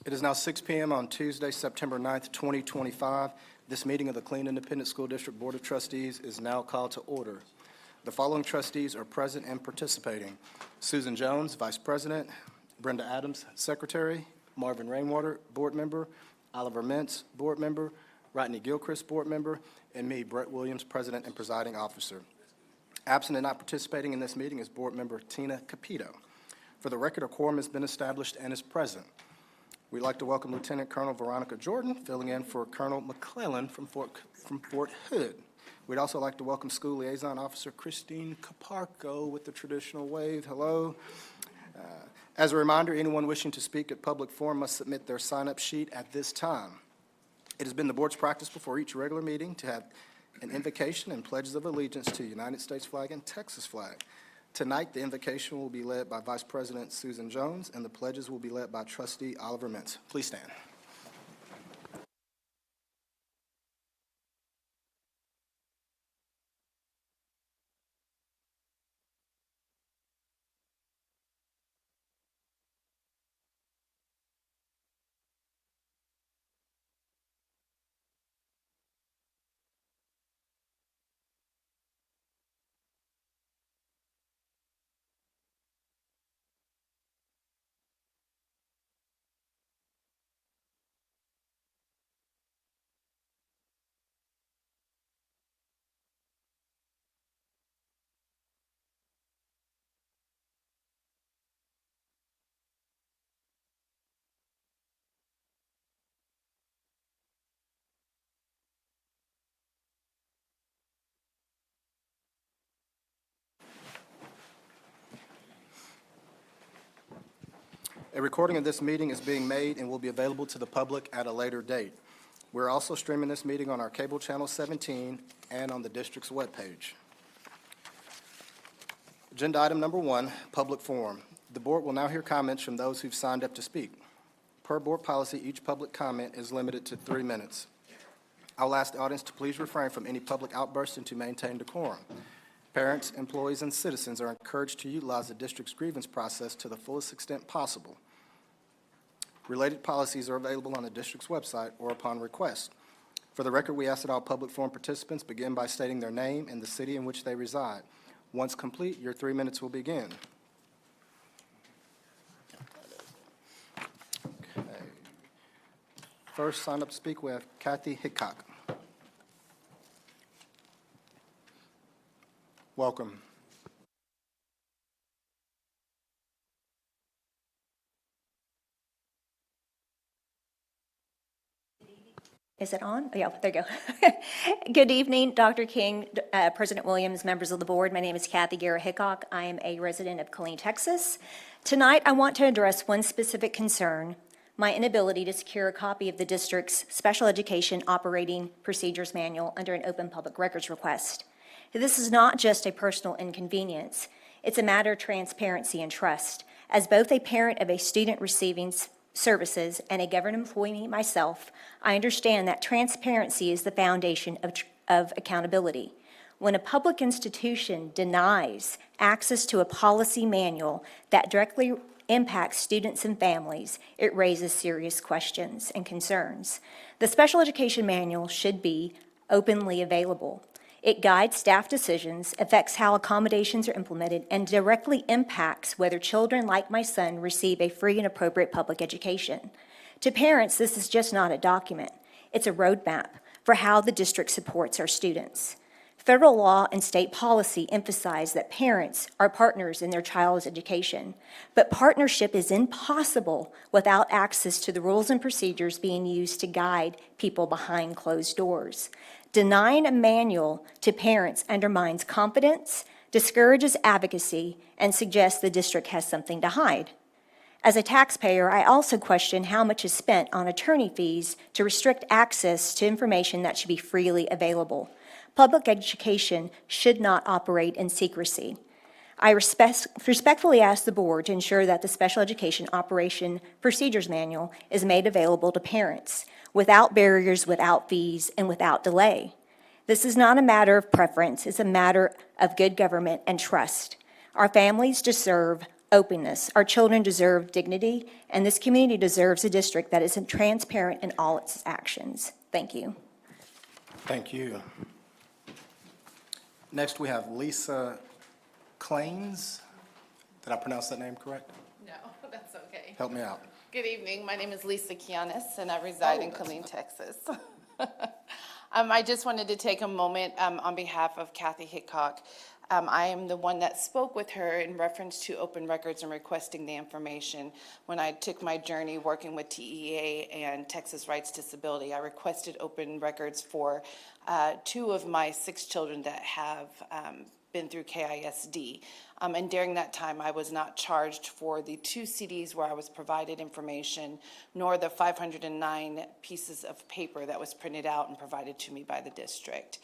It is now 6 p.m. on Tuesday, September 9th, 2025. This meeting of the Clean Independent School District Board of Trustees is now called to order. The following trustees are present and participating: Susan Jones, Vice President; Brenda Adams, Secretary; Marvin Rainwater, Board Member; Oliver Mintz, Board Member; Rodney Gilchrist, Board Member; and me, Brett Williams, President and Presiding Officer. Absent and not participating in this meeting is Board Member Tina Capito. For the record, a quorum has been established and is present. We'd like to welcome Lieutenant Colonel Veronica Jordan, filling in for Colonel McClellan from Fort Hood. We'd also like to welcome School Liaison Officer Christine Caparco with the traditional wave. Hello. As a reminder, anyone wishing to speak at public forum must submit their sign-up sheet at this time. It has been the board's practice before each regular meeting to have an invocation and pledges of allegiance to the United States flag and Texas flag. Tonight, the invocation will be led by Vice President Susan Jones, and the pledges will be led by Trustee Oliver Mintz. Please stand. A recording of this meeting is being made and will be available to the public at a later date. We're also streaming this meeting on our cable channel 17 and on the district's webpage. Agenda item number 1, public forum. The board will now hear comments from those who've signed up to speak. Per board policy, each public comment is limited to 3 minutes. I'll ask the audience to please refrain from any public outbursts and to maintain decorum. Parents, employees, and citizens are encouraged to utilize the district's grievance process to the fullest extent possible. Related policies are available on the district's website or upon request. For the record, we ask that all public forum participants begin by stating their name and the city in which they reside. Once complete, your 3 minutes will begin. Okay. First, sign up to speak, we have Kathy Hickok. Welcome. Is it on? Oh, yeah, there you go. Good evening, Dr. King, President Williams, members of the board. My name is Kathy Guerra Hickok. I am a resident of Killeen, Texas. Tonight, I want to address one specific concern: my inability to secure a copy of the district's Special Education Operating Procedures Manual under an open public records request. This is not just a personal inconvenience. It's a matter of transparency and trust. As both a parent of a student receiving services and a government employee myself, I understand that transparency is the foundation of accountability. When a public institution denies access to a policy manual that directly impacts students and families, it raises serious questions and concerns. The Special Education Manual should be openly available. It guides staff decisions, affects how accommodations are implemented, and directly impacts whether children like my son receive a free and appropriate public education. To parents, this is just not a document. It's a roadmap for how the district supports our students. Federal law and state policy emphasize that parents are partners in their child's education, but partnership is impossible without access to the rules and procedures being used to guide people behind closed doors. Denying a manual to parents undermines confidence, discourages advocacy, and suggests the district has something to hide. As a taxpayer, I also question how much is spent on attorney fees to restrict access to information that should be freely available. Public education should not operate in secrecy. I respectfully ask the board to ensure that the Special Education Operation Procedures Manual is made available to parents without barriers, without fees, and without delay. This is not a matter of preference, it's a matter of good government and trust. Our families deserve openness. Our children deserve dignity, and this community deserves a district that is transparent in all its actions. Thank you. Thank you. Next, we have Lisa Clains. Did I pronounce that name correct? No, that's okay. Help me out. Good evening. My name is Lisa Kianis, and I reside in Killeen, Texas. I just wanted to take a moment on behalf of Kathy Hickok. I am the one that spoke with her in reference to open records and requesting the information. When I took my journey working with TEA and Texas Rights Disability, I requested open records for 2 of my 6 children that have been through KISD. And during that time, I was not charged for the 2 CDs where I was provided information, nor the 509 pieces of paper that was printed out and provided to me by the district.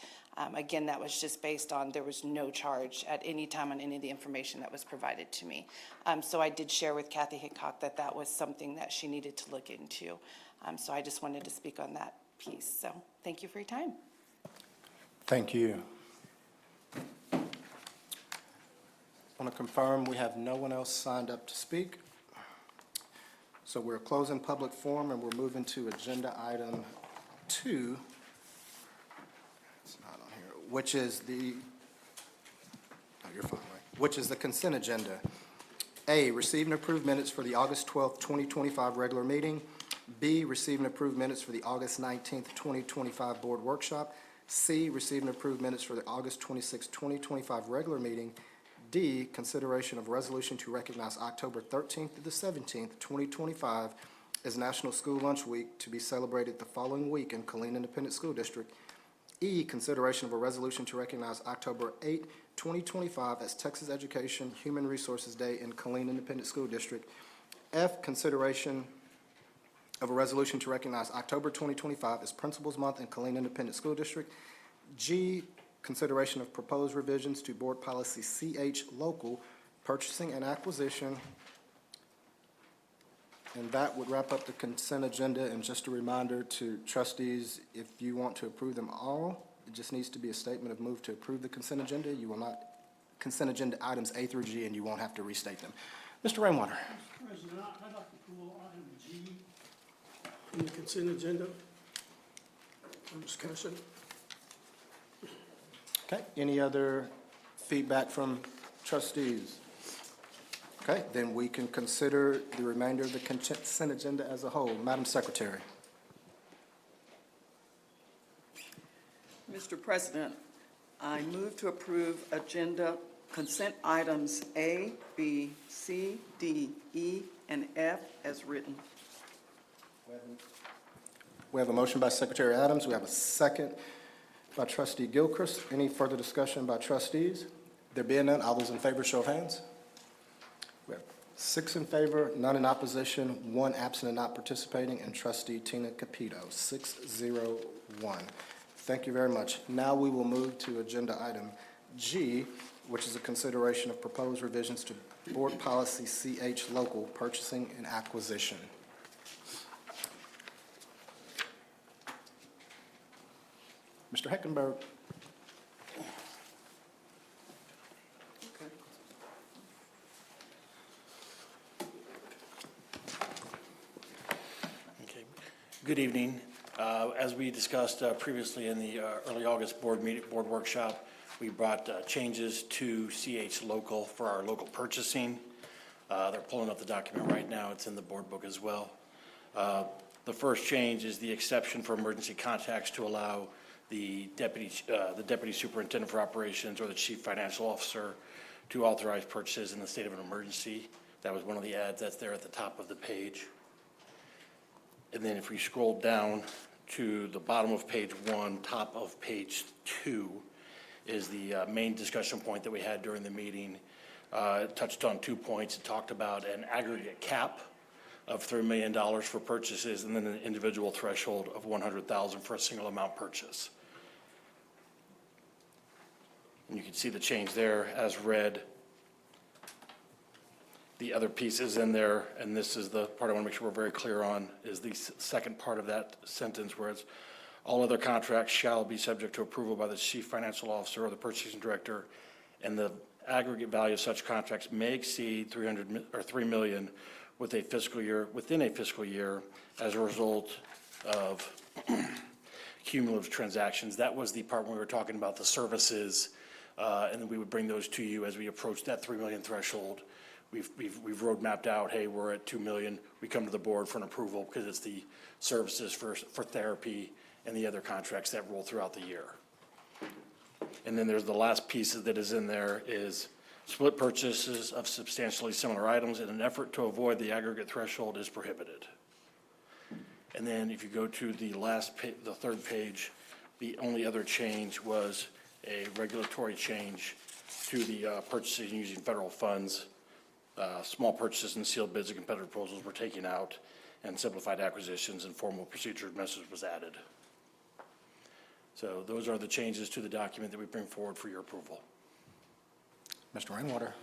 Again, that was just based on there was no charge at any time on any of the information that was provided to me. So I did share with Kathy Hickok that that was something that she needed to look into. So I just wanted to speak on that piece. So thank you for your time. Thank you. I want to confirm we have no one else signed up to speak. So we're closing public forum and we're moving to agenda item 2. It's not on here, which is the, oh, you're fine, right? Which is the consent agenda. A, receive and approve minutes for the August 12th, 2025 regular meeting. B, receive and approve minutes for the August 19th, 2025 board workshop. C, receive and approve minutes for the August 26th, 2025 regular meeting. D, consideration of resolution to recognize October 13th to the 17th, 2025 as National School Lunch Week to be celebrated the following week in Killeen Independent School District. E, consideration of a resolution to recognize October 8, 2025 as Texas Education Human Resources Day in Killeen Independent School District. F, consideration of a resolution to recognize October 2025 as Principals Month in Killeen Independent School District. G, consideration of proposed revisions to Board Policy CH Local, Purchasing and Acquisition. And that would wrap up the consent agenda. And just a reminder to trustees, if you want to approve them all, it just needs to be a statement of move to approve the consent agenda. You will not, consent agenda items A through G, and you won't have to restate them. Mr. Rainwater. Mr. President, I'd like to pull item G from the consent agenda for discussion. Okay, any other feedback from trustees? Okay, then we can consider the remainder of the consent agenda as a whole. Madam Secretary. Mr. President, I move to approve agenda consent items A, B, C, D, E, and F as written. We have a motion by Secretary Adams. We have a second by Trustee Gilchrist. Any further discussion by trustees? There being none, all those in favor, show of hands. We have 6 in favor, none in opposition, 1 absent and not participating, and Trustee Tina Capito, 601. Thank you very much. Now we will move to agenda item G, which is a consideration of proposed revisions to Board Policy CH Local, Purchasing and Acquisition. Mr. Heckenberg. Okay. Good evening. As we discussed previously in the early August board workshop, we brought changes to CH Local for our local purchasing. They're pulling up the document right now. It's in the board book as well. The first change is the exception for emergency contacts to allow the deputy superintendent for operations or the chief financial officer to authorize purchases in the state of an emergency. That was one of the adds that's there at the top of the page. And then if we scroll down to the bottom of page 1, top of page 2 is the main discussion point that we had during the meeting. It touched on 2 points. It talked about an aggregate cap of $3 million for purchases and then an individual threshold of $100,000 for a single amount purchase. And you can see the change there as read. The other pieces in there, and this is the part I want to make sure we're very clear on, is the second part of that sentence where it's all other contracts shall be subject to approval by the chief financial officer or the purchasing director, and the aggregate value of such contracts may exceed 3 million within a fiscal year as a result of cumulative transactions. That was the part when we were talking about the services, and then we would bring those to you as we approach that 3 million threshold. We've road mapped out, hey, we're at 2 million. We come to the board for an approval because it's the services for therapy and the other contracts that roll throughout the year. And then there's the last piece that is in there is split purchases of substantially similar items in an effort to avoid the aggregate threshold is prohibited. And then if you go to the the third page, the only other change was a regulatory change to the purchasing using federal funds. Small purchases and sealed bids and competitive proposals were taken out, and simplified acquisitions and formal procedure message was added. So those are the changes to the document that we bring forward for your approval. Mr. Rainwater?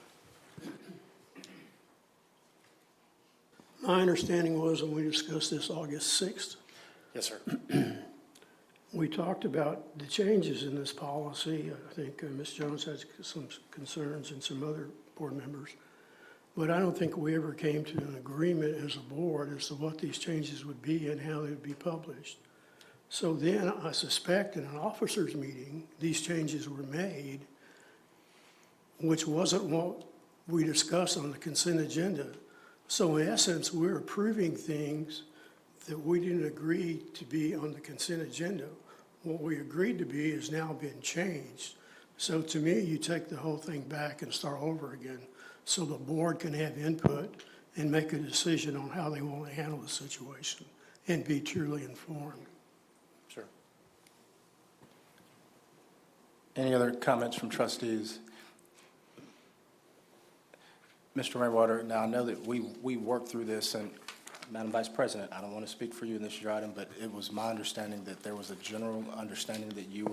My understanding was when we discussed this August 6th, Yes, sir. we talked about the changes in this policy. I think Ms. Jones has some concerns and some other board members. But I don't think we ever came to an agreement as a board as to what these changes would be and how they would be published. So then I suspect in an officers' meeting, these changes were made, which wasn't what we discussed on the consent agenda. So in essence, we're approving things that we didn't agree to be on the consent agenda. What we agreed to be has now been changed. So to me, you take the whole thing back and start over again, so the board can have input and make a decision on how they want to handle the situation and be truly informed. Sure. Any other comments from trustees? Mr. Rainwater, now I know that we worked through this, and Madam Vice President, I don't want to speak for you in this item, but it was my understanding that there was a general understanding that you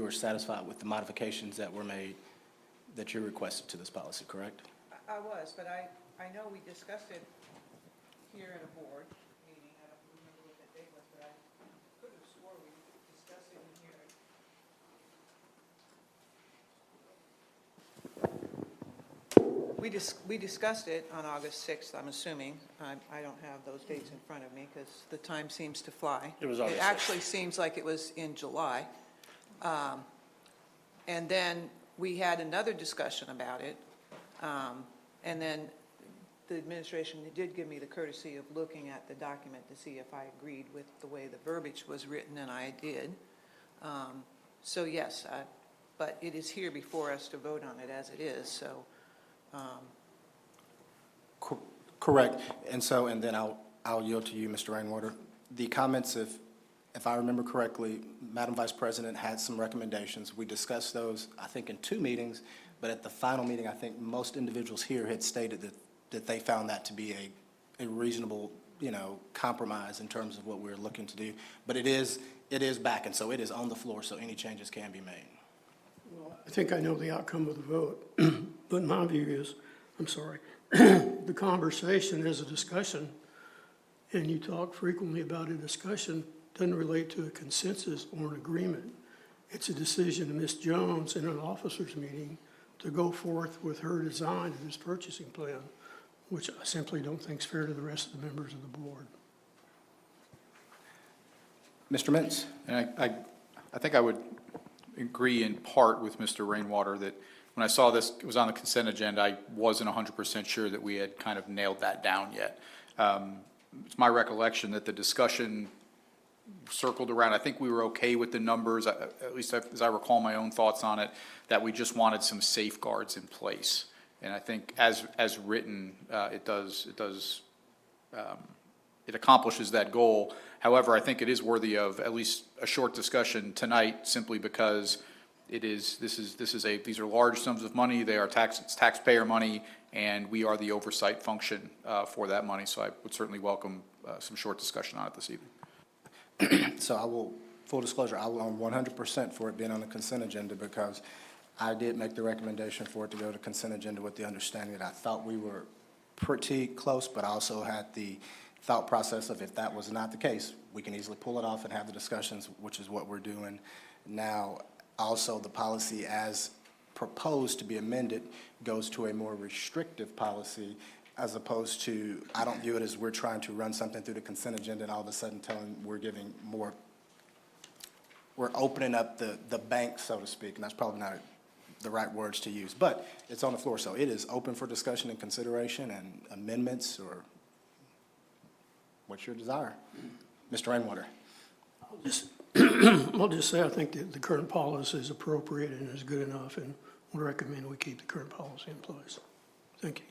were satisfied with the modifications that were made, that you requested to this policy, correct? I was, but I know we discussed it here at a board meeting. I don't remember what that date was, but I could have swore we discussed it in here. We discussed it on August 6th, I'm assuming. I don't have those dates in front of me because the time seems to fly. It was August 6th. It actually seems like it was in July. And then we had another discussion about it. And then the administration did give me the courtesy of looking at the document to see if I agreed with the way the verbiage was written, and I did. So yes, but it is here before us to vote on it as it is, so. Correct. And then I'll yield to you, Mr. Rainwater. The comments, if I remember correctly, Madam Vice President had some recommendations. We discussed those, I think, in 2 meetings, but at the final meeting, I think most individuals here had stated that they found that to be a reasonable, compromise in terms of what we're looking to do. But it is back, and so it is on the floor, so any changes can be made. Well, I think I know the outcome of the vote, but my view is, the conversation is a discussion, and you talk frequently about a discussion, doesn't relate to a consensus or an agreement. It's a decision of Ms. Jones in an officers' meeting to go forth with her design of this purchasing plan, which I simply don't think is fair to the rest of the members of the board. Mr. Mintz? And I think I would agree in part with Mr. Rainwater that when I saw this, it was on the consent agenda, I wasn't 100% sure that we had kind of nailed that down yet. It's my recollection that the discussion circled around, I think we were okay with the numbers, at least as I recall my own thoughts on it, that we just wanted some safeguards in place. And I think as written, it accomplishes that goal. However, I think it is worthy of at least a short discussion tonight, simply because these are large sums of money. They are it's taxpayer money, and we are the oversight function for that money. So I would certainly welcome some short discussion on it this evening. So full disclosure, I will own 100% for it being on the consent agenda, because I did make the recommendation for it to go to consent agenda with the understanding that I thought we were pretty close, but I also had the thought process of, if that was not the case, we can easily pull it off and have the discussions, which is what we're doing now. Also, the policy as proposed to be amended goes to a more restrictive policy, as opposed to, I don't view it as we're trying to run something through the consent agenda and all of a sudden we're giving more, we're opening up the bank, so to speak, and that's probably not the right words to use, but it's on the floor, so it is open for discussion and consideration and amendments, or what's your desire? Mr. Rainwater. I'll just say I think that the current policy is appropriate and is good enough, and would recommend we keep the current policy in place. Thank you.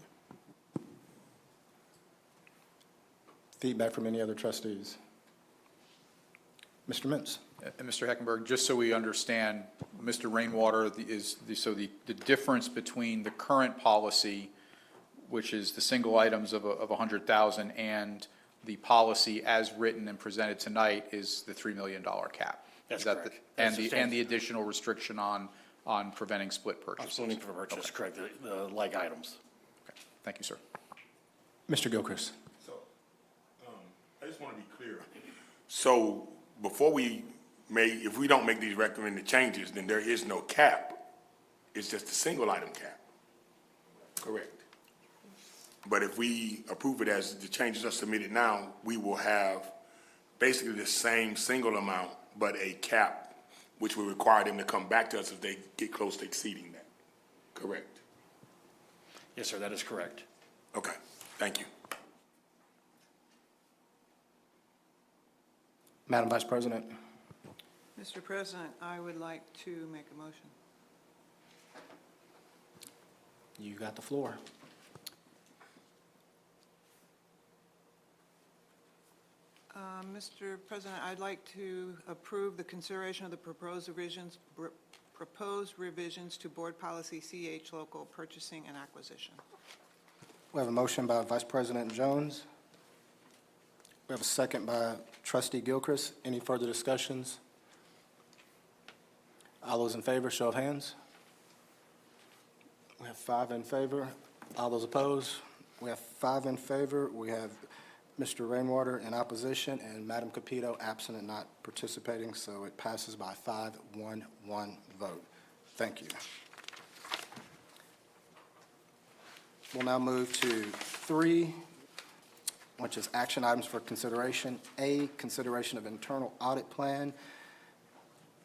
Feedback from any other trustees? Mr. Mintz. And Mr. Heckenberg, just so we understand, Mr. Rainwater so the difference between the current policy, which is the single items of 100,000, and the policy as written and presented tonight is the $3 million cap. That's Is that correct. And That's the additional restriction on preventing split purchases. Absolutely for purchase, correct, the like items. Okay. Thank you, sir. Mr. Gilchrist. So, I just want to be clear. So, before if we don't make these recommended changes, then there is no cap. It's just a single item cap. Correct. But if we approve it as the changes are submitted now, we will have basically the same single amount, but a cap, which will require them to come back to us if they get close to exceeding that. Correct? Yes, sir, that is correct. Okay, thank you. Madam Vice President. Mr. President, I would like to make a motion. You got the floor. Mr. President, I'd like to approve the consideration of the proposed revisions to Board Policy CH Local Purchasing and Acquisition. We have a motion by Vice President Jones. We have a second by Trustee Gilchrist. Any further discussions? All those in favor, show of hands. We have 5 in favor. All those opposed? We have 5 in favor. We have Mr. Rainwater in opposition and Madam Capito absent and not participating, so it passes by 5-1-1 vote. Thank you. We'll now move to 3, which is action items for consideration. A, consideration of internal audit plan.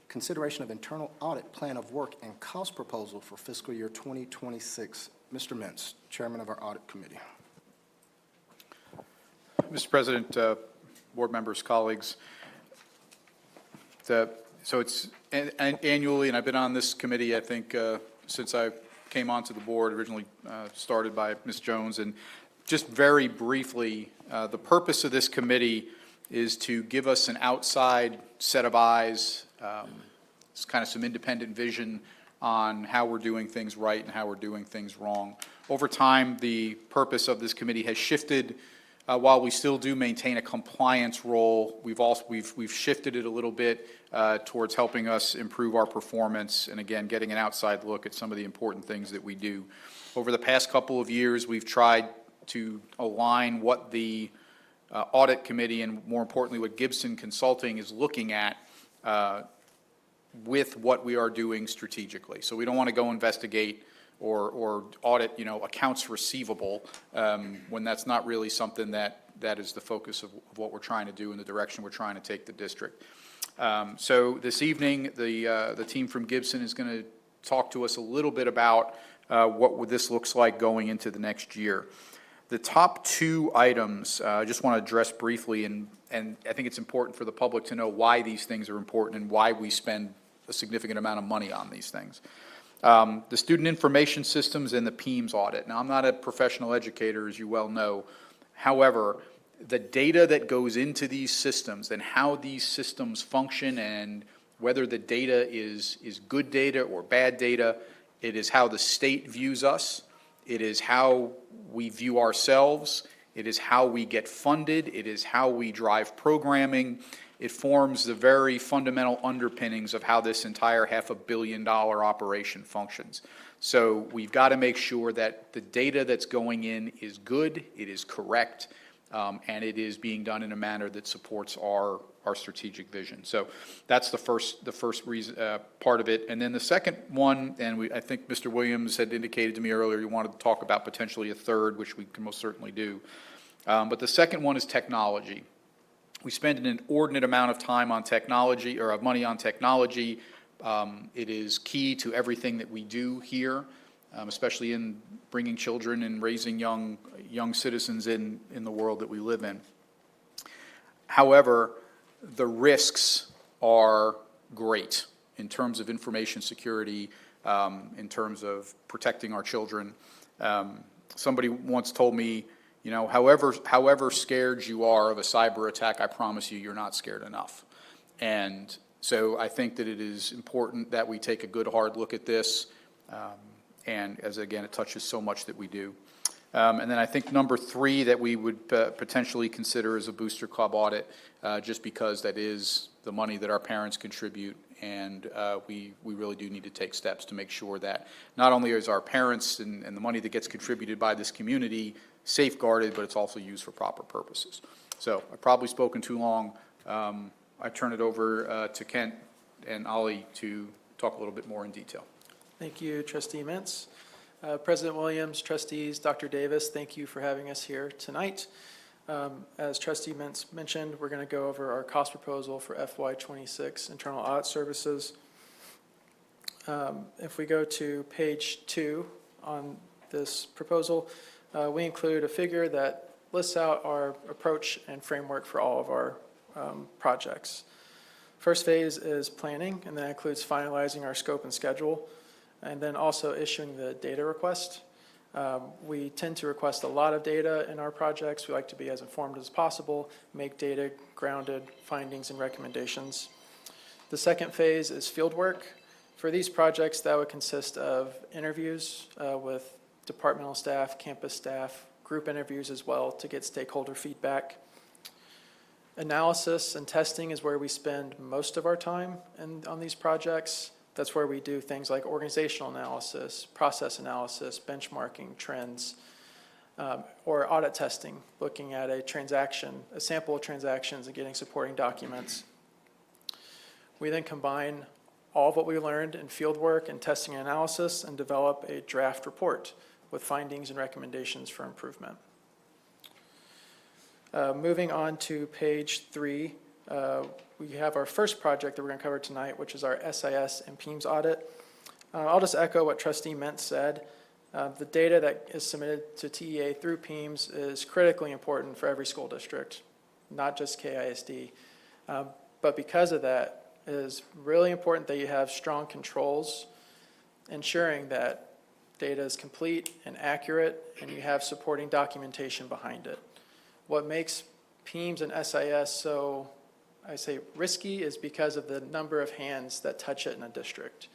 Consideration of internal audit plan of work and cost proposal for fiscal year 2026. Mr. Mintz, Chairman of our Audit Committee. Mr. President, board members, colleagues, so it's annually, and I've been on this committee, I think, since I came onto the board, originally started by Ms. Jones, and just very briefly, the purpose of this committee is to give us an outside set of eyes, it's kind of some independent vision on how we're doing things right and how we're doing things wrong. Over time, the purpose of this committee has shifted. While we still do maintain a compliance role, we've shifted it a little bit towards helping us improve our performance and, again, getting an outside look at some of the important things that we do. Over the past couple of years, we've tried to align what the audit committee and, more importantly, what Gibson Consulting is looking at with what we are doing strategically. So we don't want to go investigate or audit, accounts receivable, when that's not really something that is the focus of what we're trying to do and the direction we're trying to take the district. So this evening, the team from Gibson is going to talk to us a little bit about what this looks like going into the next year. The top 2 items, I just want to address briefly, and I think it's important for the public to know why these things are important and why we spend a significant amount of money on these things. The student information systems and the PEIMS audit. Now, I'm not a professional educator, as you well know. However, the data that goes into these systems and how these systems function and whether the data is good data or bad data, it is how the state views us. It is how we view ourselves. It is how we get funded. It is how we drive programming. It forms the very fundamental underpinnings of how this entire $500 million operation functions. So we've got to make sure that the data that's going in is good, it is correct, and it is being done in a manner that supports our strategic vision. So that's the first reason, part of it. And then the second one, and I think Mr. Williams had indicated to me earlier, he wanted to talk about potentially a third, which we can most certainly do. But the second one is technology. We spend an inordinate amount of time on technology, or of money on technology. It is key to everything that we do here, especially in bringing children and raising young citizens in the world that we live in. However, the risks are great in terms of information security, in terms of protecting our children. Somebody once told me, you know, however scared you are of a cyber attack, I promise you, you're not scared enough. And so I think that it is important that we take a good hard look at this. And as again, it touches so much that we do. And then I think number 3 that we would potentially consider is a booster club audit, just because that is the money that our parents contribute, and we really do need to take steps to make sure that not only is our parents and the money that gets contributed by this community safeguarded, but it's also used for proper purposes. So I've probably spoken too long. I turn it over to Kent and Ollie to talk a little bit more in detail. Thank you, Trustee Mintz. President Williams, trustees, Dr. Davis, thank you for having us here tonight. As Trustee Mintz mentioned, we're going to go over our cost proposal for FY26 internal audit services. If we go to page 2 on this proposal, we include a figure that lists out our approach and framework for all of our projects. First phase is planning, and that includes finalizing our scope and schedule, and then also issuing the data request. We tend to request a lot of data in our projects. We like to be as informed as possible, make data grounded findings and recommendations. The second phase is field work. For these projects, that would consist of interviews with departmental staff, campus staff, group interviews as well to get stakeholder feedback. Analysis and testing is where we spend most of our time on these projects. That's where we do things like organizational analysis, process analysis, benchmarking, trends, or audit testing, looking at a transaction, a sample of transactions and getting supporting documents. We then combine all of what we learned in field work and testing and analysis and develop a draft report with findings and recommendations for improvement. Moving on to page 3, we have our first project that we're going to cover tonight, which is our SIS and PEIMS audit. I'll just echo what Trustee Mentz said. The data that is submitted to TEA through PEIMS is critically important for every school district, not just KISD. But because of that, it is really important that you have strong controls, ensuring that data is complete and accurate, and you have supporting documentation behind it. What makes PEIMS and SIS so, I say, risky is because of the number of hands that touch it in a district.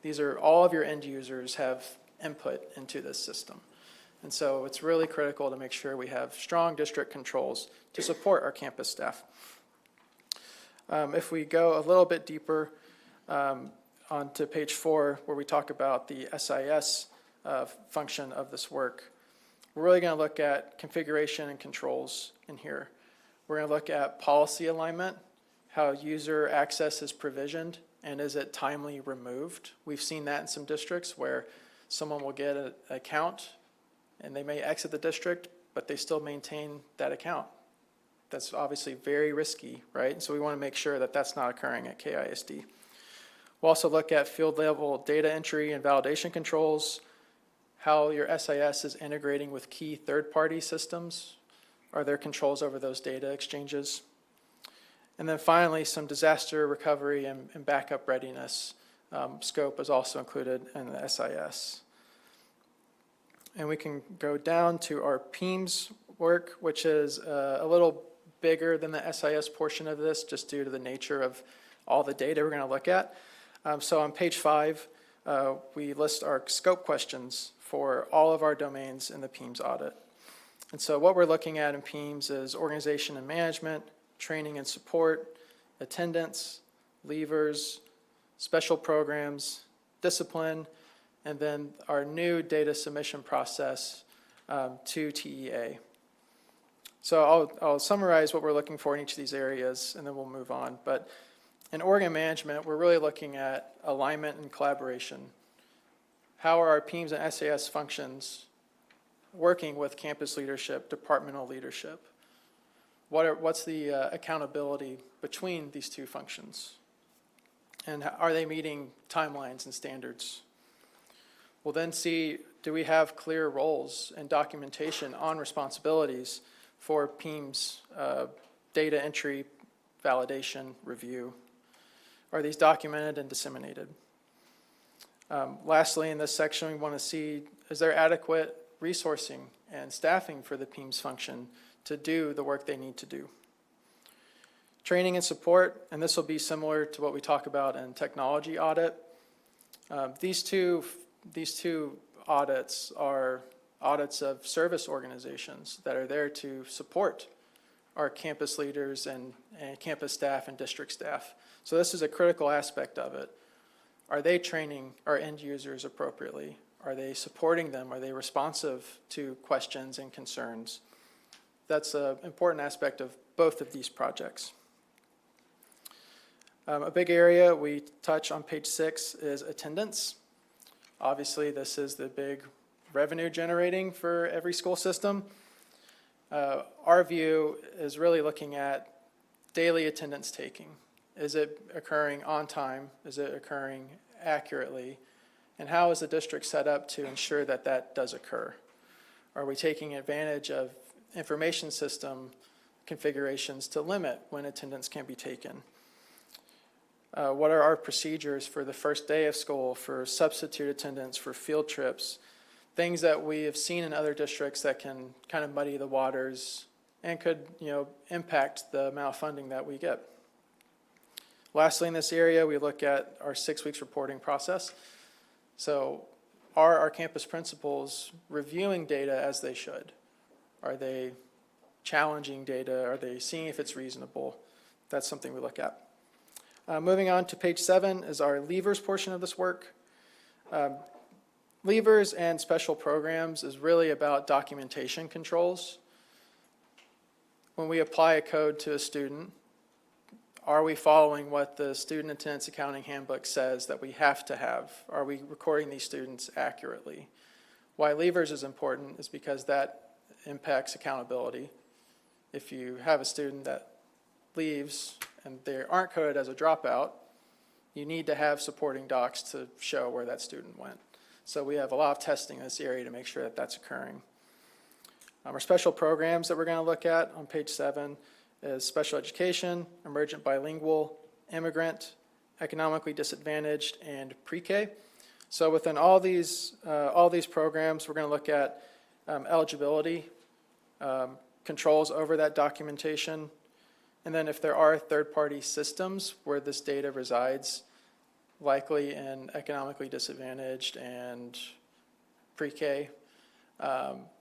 These are all of your end users have input into this system. And so it's really critical to make sure we have strong district controls to support our campus staff. If we go a little bit deeper onto page 4, where we talk about the SIS function of this work, we're really going to look at configuration and controls in here. We're going to look at policy alignment, how user access is provisioned, and is it timely removed. We've seen that in some districts where someone will get an account and they may exit the district, but they still maintain that account. That's obviously very risky, right? And so we want to make sure that that's not occurring at KISD. We'll also look at field level data entry and validation controls, how your SIS is integrating with key third-party systems. Are there controls over those data exchanges? And then finally, some disaster recovery and backup readiness scope is also included in the SIS. And we can go down to our PEIMS work, which is a little bigger than the SIS portion of this, just due to the nature of all the data we're going to look at. So on page 5, we list our scope questions for all of our domains in the PEIMS audit. And so what we're looking at in PEIMS is organization and management, training and support, attendance, leavers, special programs, discipline, and then our new data submission process to TEA. So I'll summarize what we're looking for in each of these areas, and then we'll move on. But in Oregon management, we're really looking at alignment and collaboration. How are our PEMS and SAS functions working with campus leadership, departmental leadership? What's the accountability between these two functions? And are they meeting timelines and standards? We'll then see, do we have clear roles and documentation on responsibilities for PEMS, data entry, validation, review? Are these documented and disseminated? Lastly, in this section, we want to see, is there adequate resourcing and staffing for the PEMS function to do the work they need to do? Training and support, and this will be similar to what we talk about in technology audit. These two audits are audits of service organizations that are there to support our campus leaders and campus staff and district staff. So this is a critical aspect of it. Are they training our end users appropriately? Are they supporting them? Are they responsive to questions and concerns? That's an important aspect of both of these projects. A big area we touch on page 6 is attendance. Obviously, this is the big revenue generating for every school system. Our view is really looking at daily attendance taking. Is it occurring on time? Is it occurring accurately? And how is the district set up to ensure that that does occur? Are we taking advantage of information system configurations to limit when attendance can be taken? What are our procedures for the first day of school, for substitute attendance, for field trips? Things that we have seen in other districts that can kind of muddy the waters and could, impact the amount of funding that we get. Lastly, in this area, we look at our 6 weeks reporting process. So are our campus principals reviewing data as they should? Are they challenging data? Are they seeing if it's reasonable? That's something we look at. Moving on to page 7 is our levers portion of this work. Levers and special programs is really about documentation controls. When we apply a code to a student, are we following what the student attendance accounting handbook says that we have to have? Are we recording these students accurately? Why levers is important is because that impacts accountability. If you have a student that leaves and they aren't coded as a dropout, you need to have supporting docs to show where that student went. So we have a lot of testing in this area to make sure that that's occurring. Our special programs that we're going to look at on page 7 is special education, emergent bilingual, immigrant, economically disadvantaged, and pre-K. So within all these programs, we're going to look at eligibility, controls over that documentation, and then if there are third-party systems where this data resides, likely in economically disadvantaged and pre-K,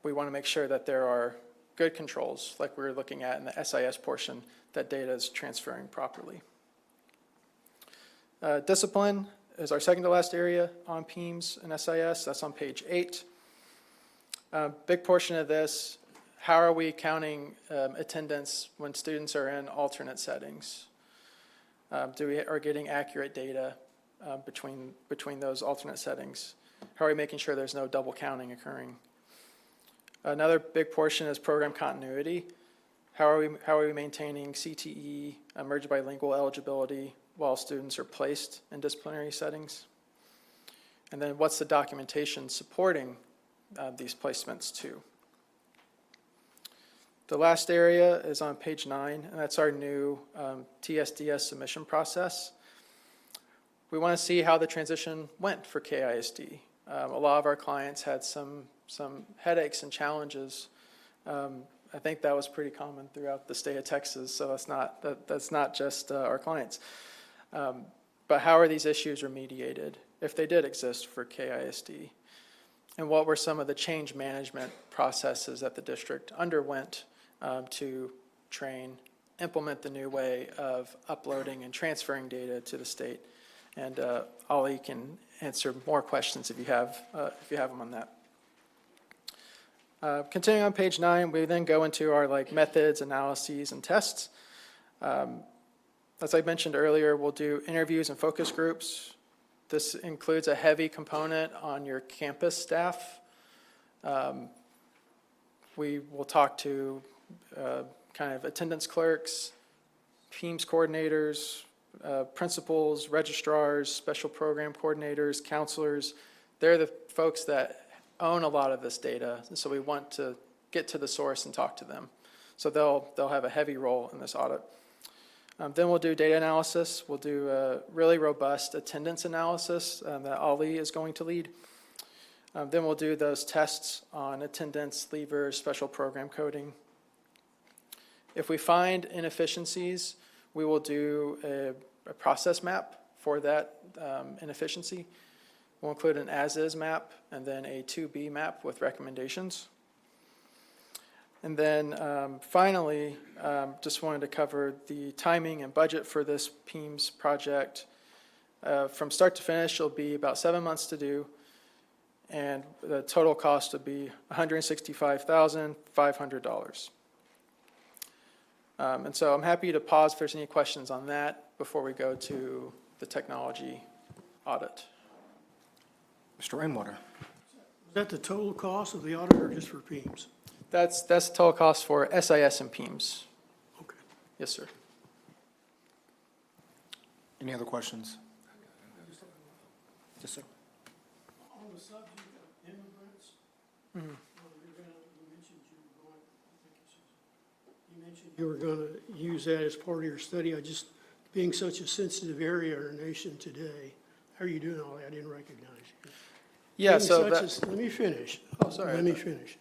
we want to make sure that there are good controls, like we were looking at in the SIS portion, that data is transferring properly. Discipline is our second to last area on PEMS and SIS. That's on page 8. Big portion of this, how are we counting attendance when students are in alternate settings? Are getting accurate data between those alternate settings? How are we making sure there's no double counting occurring? Another big portion is program continuity. How are we maintaining CTE, emergent bilingual eligibility while students are placed in disciplinary settings? And then what's the documentation supporting these placements too? The last area is on page 9, and that's our new TSDS submission process. We want to see how the transition went for KISD. A lot of our clients had some headaches and challenges. I think that was pretty common throughout the state of Texas, so that's not just our clients. But how are these issues remediated, if they did exist for KISD? And what were some of the change management processes that the district underwent to train, implement the new way of uploading and transferring data to the state? And Ollie can answer more questions if you have them on that. Continuing on page 9, we then go into our methods, analyses, and tests. As I mentioned earlier, we'll do interviews and focus groups. This includes a heavy component on your campus staff. We will talk to kind of attendance clerks, PEIMS coordinators, principals, registrars, special program coordinators, counselors. They're the folks that own a lot of this data, and so we want to get to the source and talk to them. So they'll have a heavy role in this audit. Then we'll do data analysis. We'll do a really robust attendance analysis that Ali is going to lead. Then we'll do those tests on attendance, levers, special program coding. If we find inefficiencies, we will do a process map for that inefficiency. We'll include an as-is map and then a to-be map with recommendations. And then finally, just wanted to cover the timing and budget for this PEIMS project. From start to finish, it'll be about 7 months to do, and the total cost would be $165,500. And so I'm happy to pause if there's any questions on that before we go to the technology audit. Mr. Rainwater. Is that the total cost of the audit or just for PEIMS? That's the total cost for SIS and PEIMS. Okay. Yes, sir. Any other questions? Yes, sir. On the subject of immigrants, you mentioned you were going to use that as part of your study. Being such a sensitive area in our nation today, how are you doing all that? I didn't recognize you. Yeah, Being so let me finish. Oh, sorry. Let me finish.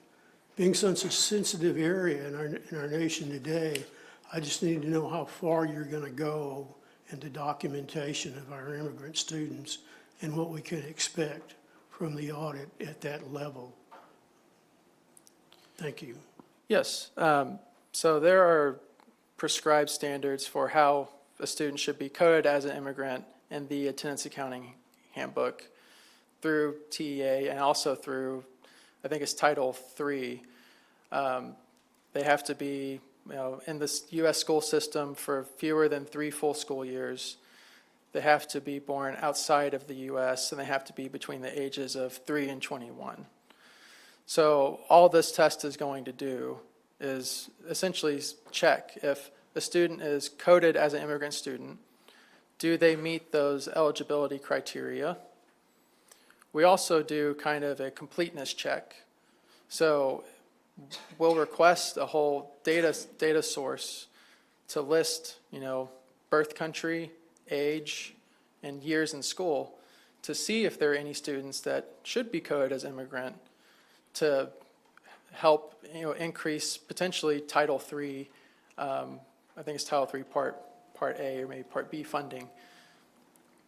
Being such a sensitive area in our nation today, I just need to know how far you're going to go in the documentation of our immigrant students and what we can expect from the audit at that level. Thank you. Yes. So there are prescribed standards for how a student should be coded as an immigrant in the attendance accounting handbook through TEA and also through, I think it's Title III. They have to be, in the U.S. school system for fewer than 3 full school years. They have to be born outside of the U.S. and they have to be between the ages of 3 and 21. So all this test is going to do is essentially check if a student is coded as an immigrant student, do they meet those eligibility criteria? We also do kind of a completeness check. So we'll request a whole data source to list, birth country, age, and years in school to see if there are any students that should be coded as immigrant to help, increase potentially Title III, I think it's Title III Part A or maybe Part B funding.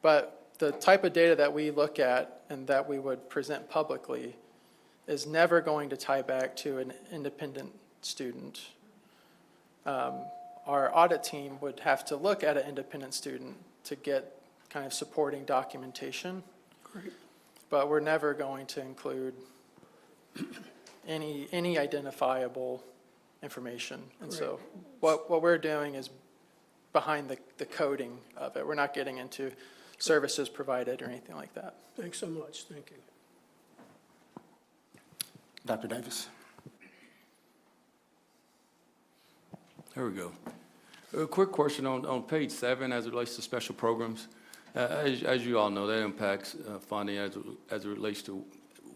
But the type of data that we look at and that we would present publicly is never going to tie back to an independent student. Our audit team would have to look at an independent student to get kind of supporting documentation. Great. But we're never going to include any identifiable information. And so what we're doing is behind the coding of it. We're not getting into services provided or anything like that. Thanks so much. Thank you. Dr. Davis. There we go. A quick question on page 7 as it relates to special programs. As you all know, that impacts funding as it relates to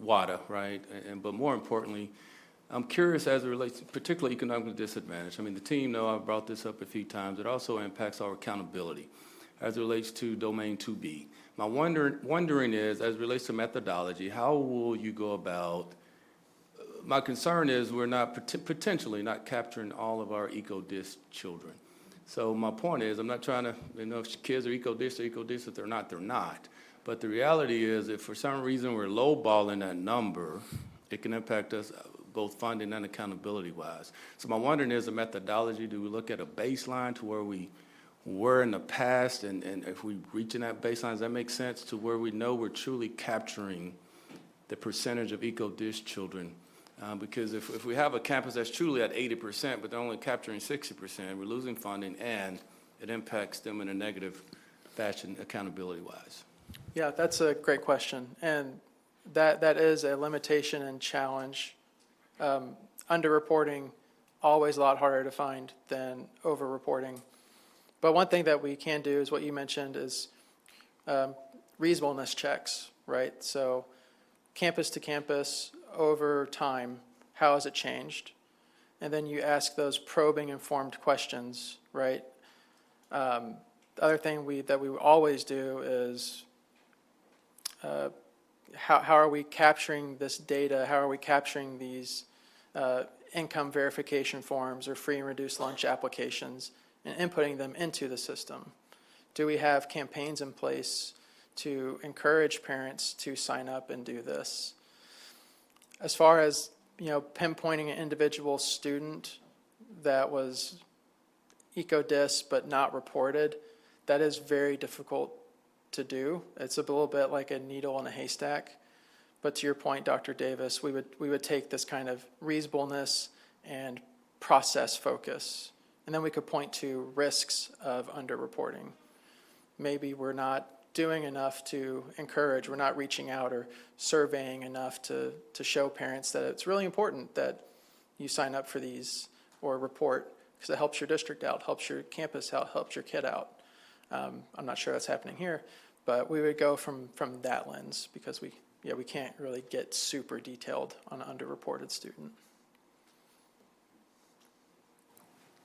WADA, right? But more importantly, I'm curious as it relates to particularly economically disadvantaged. I mean, the team I've brought this up a few times. It also impacts our accountability as it relates to domain 2B. My wondering is, as it relates to methodology, how will you go about? My concern is we're not potentially not capturing all of our eco-dis children. So my point is, I'm not trying to, if kids are eco-dis, they're eco-dis. If they're not, they're not. But the reality is, if for some reason we're lowballing that number, it can impact us both funding and accountability-wise. So my wondering is the methodology. Do we look at a baseline to where we were in the past, and if we reaching that baseline, does that make sense to where we know we're truly capturing the percentage of eco-dis children Because if we have a campus that's truly at 80%, but they're only capturing 60%, we're losing funding, and it impacts them in a negative fashion accountability-wise. Yeah, that's a great question, and that is a limitation and challenge. Underreporting, always a lot harder to find than overreporting. But one thing that we can do is what you mentioned is reasonableness checks, right? So campus to campus, over time, how has it changed? And then you ask those probing, informed questions, right? The other thing that we always do is how are we capturing this data? How are we capturing these income verification forms or free and reduced lunch applications and inputting them into the system? Do we have campaigns in place to encourage parents to sign up and do this? As far as, pinpointing an individual student that was eco-dis but not reported, that is very difficult to do. It's a little bit like a needle in a haystack. But to your point, Dr. Davis, we would take this kind of reasonableness and process focus, and then we could point to risks of underreporting. Maybe we're not doing enough to encourage, we're not reaching out or surveying enough to show parents that it's really important that you sign up for these or report, because it helps your district out, helps your campus out, helps your kid out. I'm not sure that's happening here, but we would go from that lens, because we can't really get super detailed on an underreported student.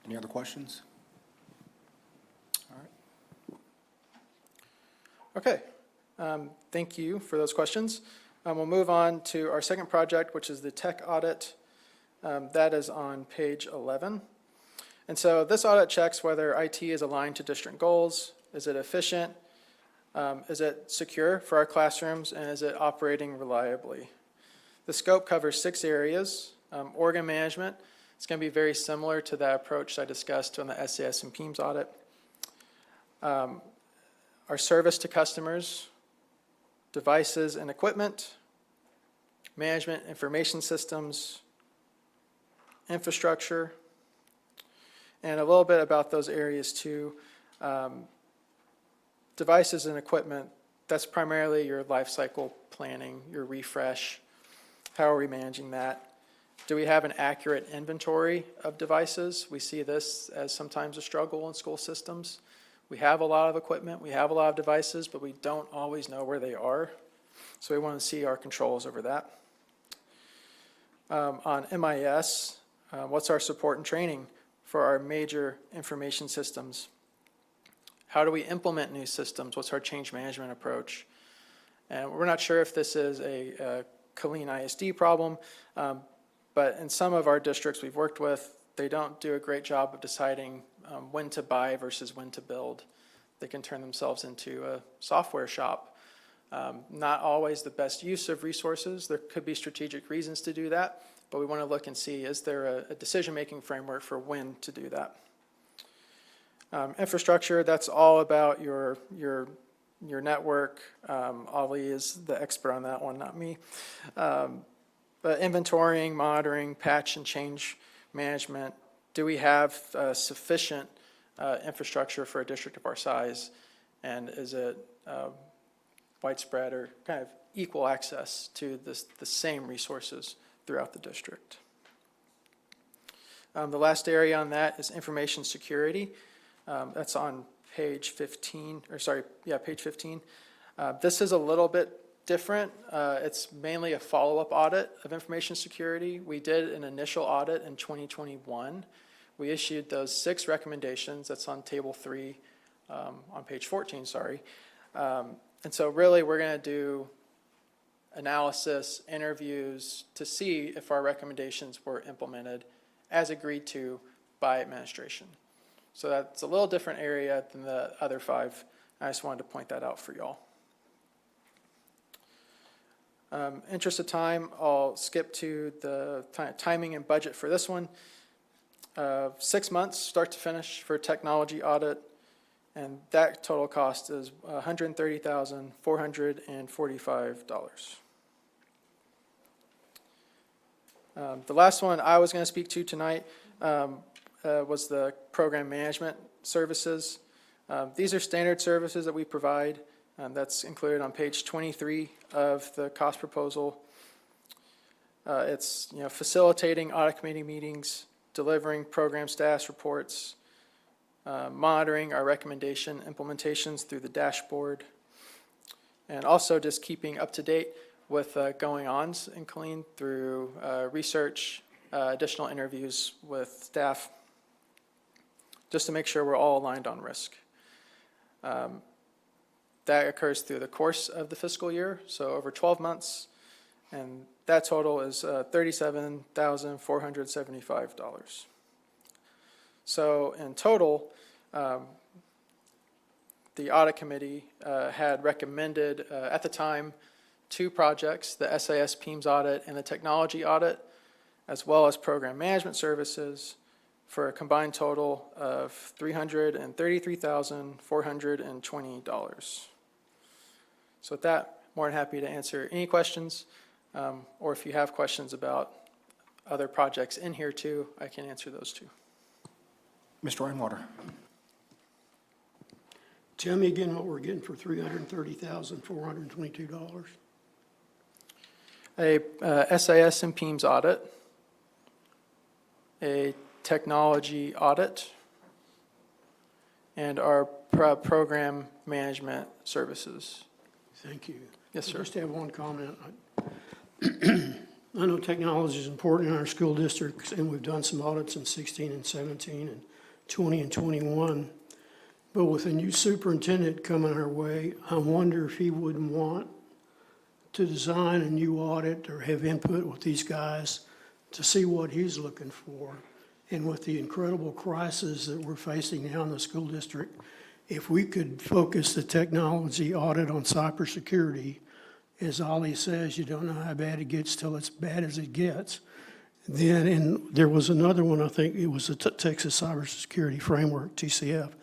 Any other questions? Okay, thank you for those questions. We'll move on to our second project, which is the tech audit. That is on page 11. And so this audit checks whether IT is aligned to district goals. Is it efficient? Is it secure for our classrooms? And is it operating reliably? The scope covers 6 areas. Organ management. It's going to be very similar to that approach I discussed on the SAS and PEAMS audit. Our service to customers, devices and equipment, management information systems, infrastructure, and a little bit about those areas too. Devices and equipment, that's primarily your life cycle planning, your refresh. How are we managing that? Do we have an accurate inventory of devices? We see this as sometimes a struggle in school systems. We have a lot of equipment, we have a lot of devices, but we don't always know where they are. So we want to see our controls over that. On MIS, what's our support and training for our major information systems? How do we implement new systems? What's our change management approach? And we're not sure if this is a Killeen ISD problem, but in some of our districts we've worked with, they don't do a great job of deciding when to buy versus when to build. They can turn themselves into a software shop. Not always the best use of resources. There could be strategic reasons to do that, but we want to look and see, is there a decision-making framework for when to do that? Infrastructure, that's all about your network. Ali is the expert on that one, not me. But inventorying, monitoring, patch and change management. Do we have sufficient infrastructure for a district of our size? And is it widespread or kind of equal access to the same resources throughout the district? The last area on that is information security. That's on page 15, page 15. This is a little bit different. It's mainly a follow-up audit of information security. We did an initial audit in 2021. We issued those 6 recommendations. That's on table 3, on page 14, sorry. And so really we're going to do analysis, interviews to see if our recommendations were implemented as agreed to by administration. So that's a little different area than the other 5. I just wanted to point that out for y'all. Interest of time, I'll skip to the timing and budget for this one. 6 months, start to finish for technology audit, and that total cost is $130,445. The last one I was going to speak to tonight was the program management services. These are standard services that we provide. That's included on page 23 of the cost proposal. It's, facilitating audit committee meetings, delivering program status reports, monitoring our recommendation implementations through the dashboard, and also just keeping up to date with going-ons in Killeen through research, additional interviews with staff, just to make sure we're all aligned on risk. That occurs through the course of the fiscal year, so over 12 months, and that total is $37,475. So in total, the audit committee had recommended, at the time, 2 projects, the SIS PEAMS audit and the technology audit, as well as program management services, for a combined total of $333,420. So with that, more than happy to answer any questions, or if you have questions about other projects in here too, I can answer those too. Mr. Rainwater. Tell me again what we're getting for $330,422. A SIS and PEAMS audit, a technology audit, and our program management services. Thank you. Yes, sir. I just have one comment. I know technology is important in our school districts, and we've done some audits in 16 and 17 and 20 and 21. But with a new superintendent coming our way, I wonder if he wouldn't want to design a new audit or have input with these guys to see what he's looking for. And with the incredible crisis that we're facing now in the school district, if we could focus the technology audit on cybersecurity, as Ollie says, you don't know how bad it gets till it's bad as it gets. Then, and there was another one, I think it was the Texas Cybersecurity Framework, TCF.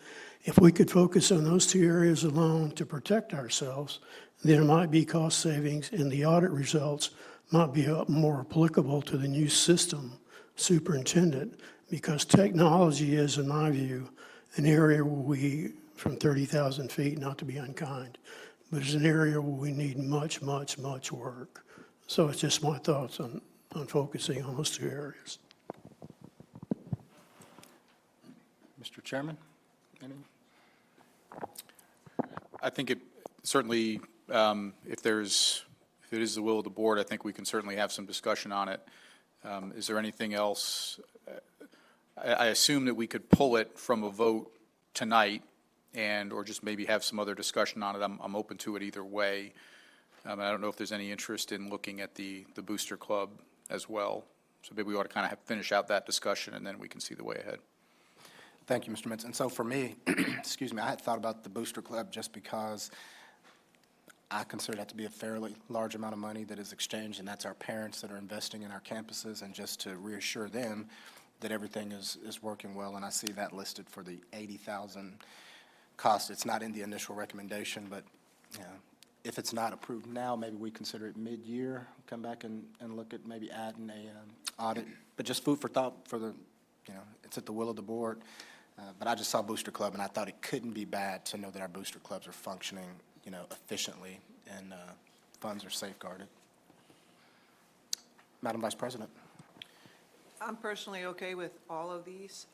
If we could focus on those 2 areas alone to protect ourselves, then it might be cost savings, and the audit results might be more applicable to the new system superintendent, because technology is, in my view, an area where we, from 30,000 feet, not to be unkind, but it's an area where we need much, much, much work. So it's just my thoughts on focusing on those 2 areas. Mr. Chairman, any? I think it certainly, if it is the will of the board, I think we can certainly have some discussion on it. Is there anything else? I assume that we could pull it from a vote tonight or just maybe have some other discussion on it. I'm open to it either way. I don't know if there's any interest in looking at the Booster Club as well. So maybe we ought to kind of finish out that discussion, and then we can see the way ahead. Thank you, Mr. Mintz. And so for me, excuse me, I had thought about the Booster Club just because I consider that to be a fairly large amount of money that is exchanged, and that's our parents that are investing in our campuses, and just to reassure them that everything is working well. And I see that listed for the $80,000 cost. It's not in the initial recommendation, but if it's not approved now, maybe we consider it mid-year, come back and look at maybe adding a audit. But just food for thought for the, it's at the will of the board. But I just saw Booster Club, and I thought it couldn't be bad to know that our booster clubs are functioning, efficiently, and funds are safeguarded. Madam Vice President. I'm personally okay with all of these.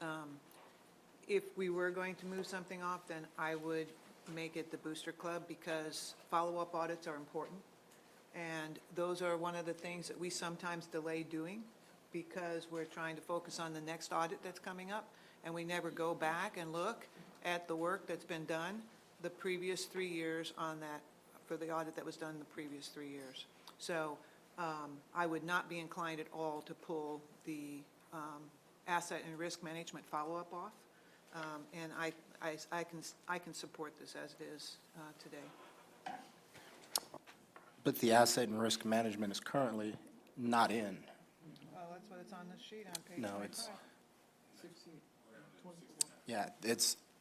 If we were going to move something off, then I would make it the Booster Club, because follow-up audits are important. And those are one of the things that we sometimes delay doing, because we're trying to focus on the next audit that's coming up, and we never go back and look at the work that's been done the previous 3 years on that, for the audit that was done the previous 3 years. So I would not be inclined at all to pull the asset and risk management follow-up off. And I can support this as it is today. But the asset and risk management is currently not in. Oh, that's what it's on the sheet on page 25. No,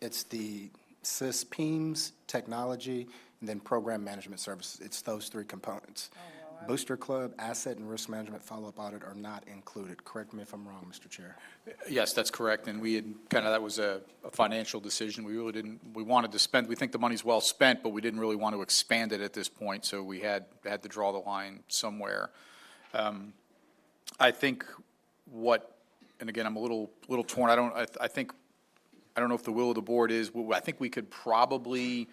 it's the PEAMS technology, and then program management services. It's those 3 components. Oh, well, Booster Club, asset and risk management follow-up audit are not included. Correct me if I'm wrong, Mr. Chair. Yes, that's correct, and we had kind of, that was a financial decision. We really didn't, we wanted to spend, we think the money's well spent, but we didn't really want to expand it at this point, so we had to draw the line somewhere. I think what, and again, I'm a little torn, I don't know if the will of the board is, I think we could probably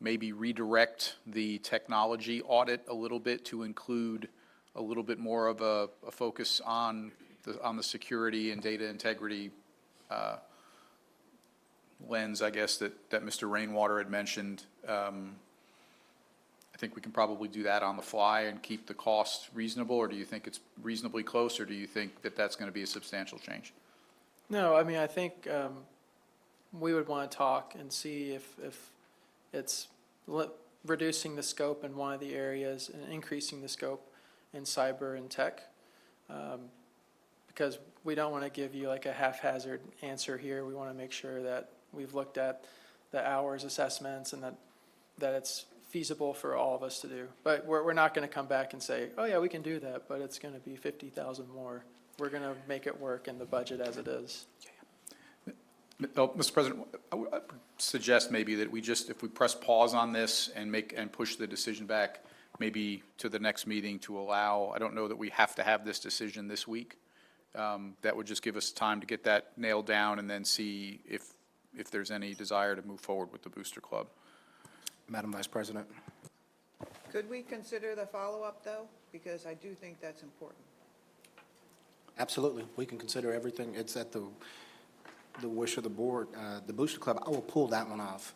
maybe redirect the technology audit a little bit to include a little bit more of a focus on the security and data integrity lens, I guess, that Mr. Rainwater had mentioned. I think we can probably do that on the fly and keep the cost reasonable, or do you think it's reasonably close, or do you think that that's going to be a substantial change? No, I mean, I think we would want to talk and see if it's reducing the scope in one of the areas and increasing the scope in cyber and tech. Because we don't want to give you like a haphazard answer here. We want to make sure that we've looked at the hours assessments and that it's feasible for all of us to do. But we're not going to come back and say, oh yeah, we can do that, but it's going to be 50,000 more. We're going to make it work in the budget as it is. Oh, Mr. President, I would suggest maybe that we just, if we press pause on this and push the decision back maybe to the next meeting to allow, I don't know that we have to have this decision this week. That would just give us time to get that nailed down and then see if there's any desire to move forward with the Booster Club. Madam Vice President. Could we consider the follow-up, though? Because I do think that's important. Absolutely. We can consider everything. It's at the wish of the board. The Booster Club, I will pull that one off,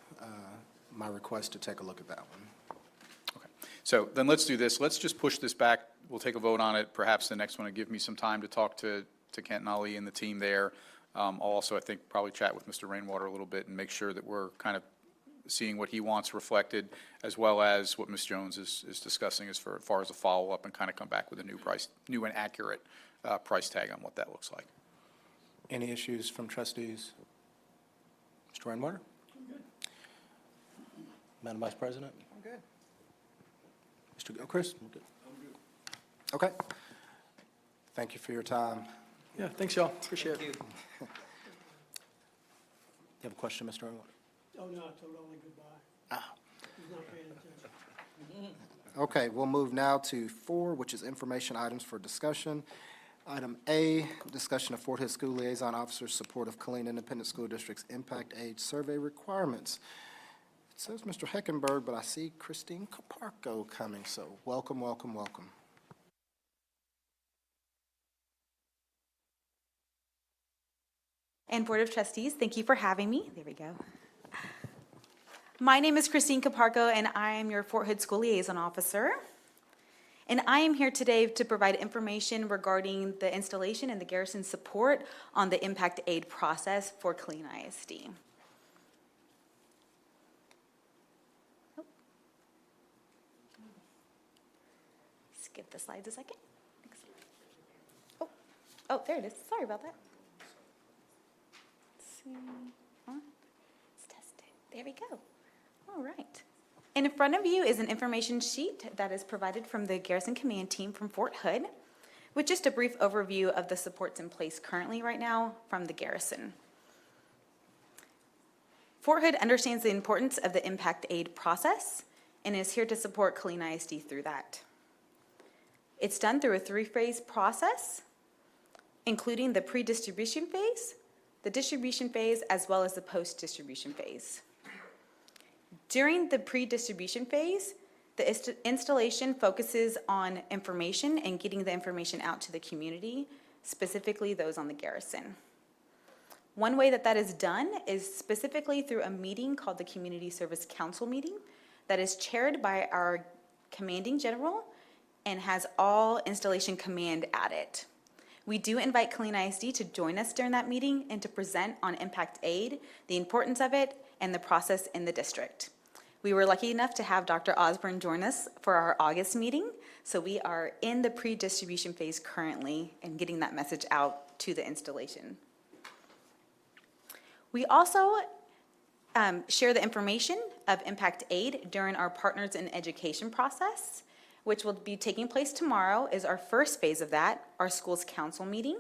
my request to take a look at that one. Okay. So then let's do this. Let's just push this back. We'll take a vote on it. Perhaps the next one will give me some time to talk to Kent and Ali and the team there. I'll also, I think, probably chat with Mr. Rainwater a little bit and make sure that we're kind of seeing what he wants reflected, as well as what Ms. Jones is discussing as far as a follow-up, and kind of come back with a new and accurate price tag on what that looks like. Any issues from trustees? Mr. Rainwater? I'm good. Madam Vice President? I'm good. Chris? I'm good. Okay. Thank you for your time. Yeah, thanks y'all, appreciate it. You have a question, Mr. Rainwater? Oh, no, I told Ollie goodbye. He's not paying attention. Okay, we'll move now to 4, which is information items for discussion. Item A, discussion of Fort Hood School Liaison Officers' support of Killeen Independent School District's Impact Age Survey requirements. It says Mr. Heckenberg, but I see Christine Caparco coming, so welcome, welcome, welcome. And Board of Trustees, thank you for having me. There we go. My name is Christine Caparco, and I am your Fort Hood School Liaison Officer. And I am here today to provide information regarding the installation and the garrison support on the impact aid process for Killeen ISD. Skip the slides a second. Oh, there it is. Sorry about that. Let's test it. There we go. All right. In front of you is an information sheet that is provided from the Garrison Command Team from Fort Hood, with just a brief overview of the supports in place currently right now from the garrison. Fort Hood understands the importance of the impact aid process and is here to support Killeen ISD through that. It's done through a 3-phase process, including the pre-distribution phase, the distribution phase, as well as the post-distribution phase. During the pre-distribution phase, the installation focuses on information and getting the information out to the community, specifically those on the garrison. One way that is done is specifically through a meeting called the Community Service Council meeting that is chaired by our commanding general and has all installation command at it. We do invite Killeen ISD to join us during that meeting and to present on impact aid, the importance of it, and the process in the district. We were lucky enough to have Dr. Osborne join us for our August meeting, so we are in the pre-distribution phase currently and getting that message out to the installation. We also share the information of impact aid during our Partners in Education process, which will be taking place tomorrow, is our first phase of that, our school's council meeting.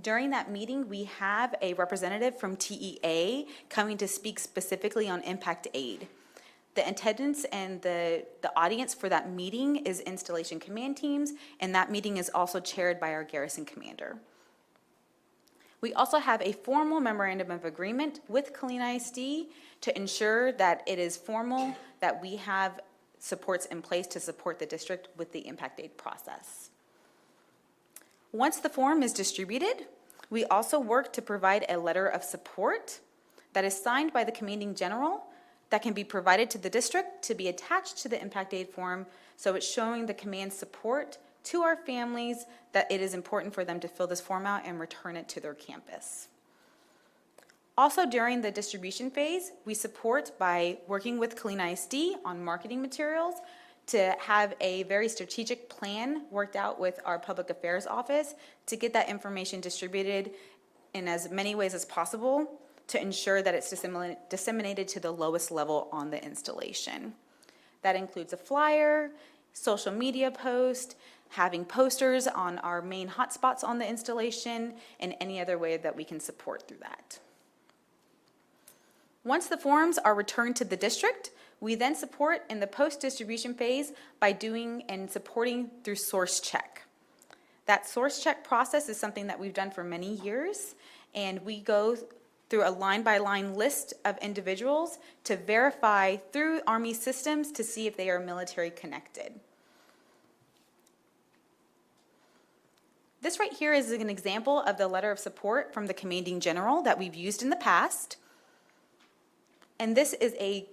During that meeting, we have a representative from TEA coming to speak specifically on impact aid. The attendance and the audience for that meeting is installation command teams, and that meeting is also chaired by our garrison commander. We also have a formal memorandum of agreement with Killeen ISD to ensure that it is formal, that we have supports in place to support the district with the impact aid process. Once the form is distributed, we also work to provide a letter of support that is signed by the commanding general that can be provided to the district to be attached to the impact aid form, so it's showing the command's support to our families that it is important for them to fill this form out and return it to their campus. Also, during the distribution phase, we support by working with Killeen ISD on marketing materials to have a very strategic plan worked out with our public affairs office to get that information distributed in as many ways as possible to ensure that it's disseminated to the lowest level on the installation. That includes a flyer, social media post, having posters on our main hotspots on the installation, and any other way that we can support through that. Once the forms are returned to the district, we then support in the post-distribution phase by doing and supporting through source check. That source check process is something that we've done for many years, and we go through a line-by-line list of individuals to verify through Army systems to see if they are military connected. This right here is an example of the letter of support from the commanding general that we've used in the past. And this is a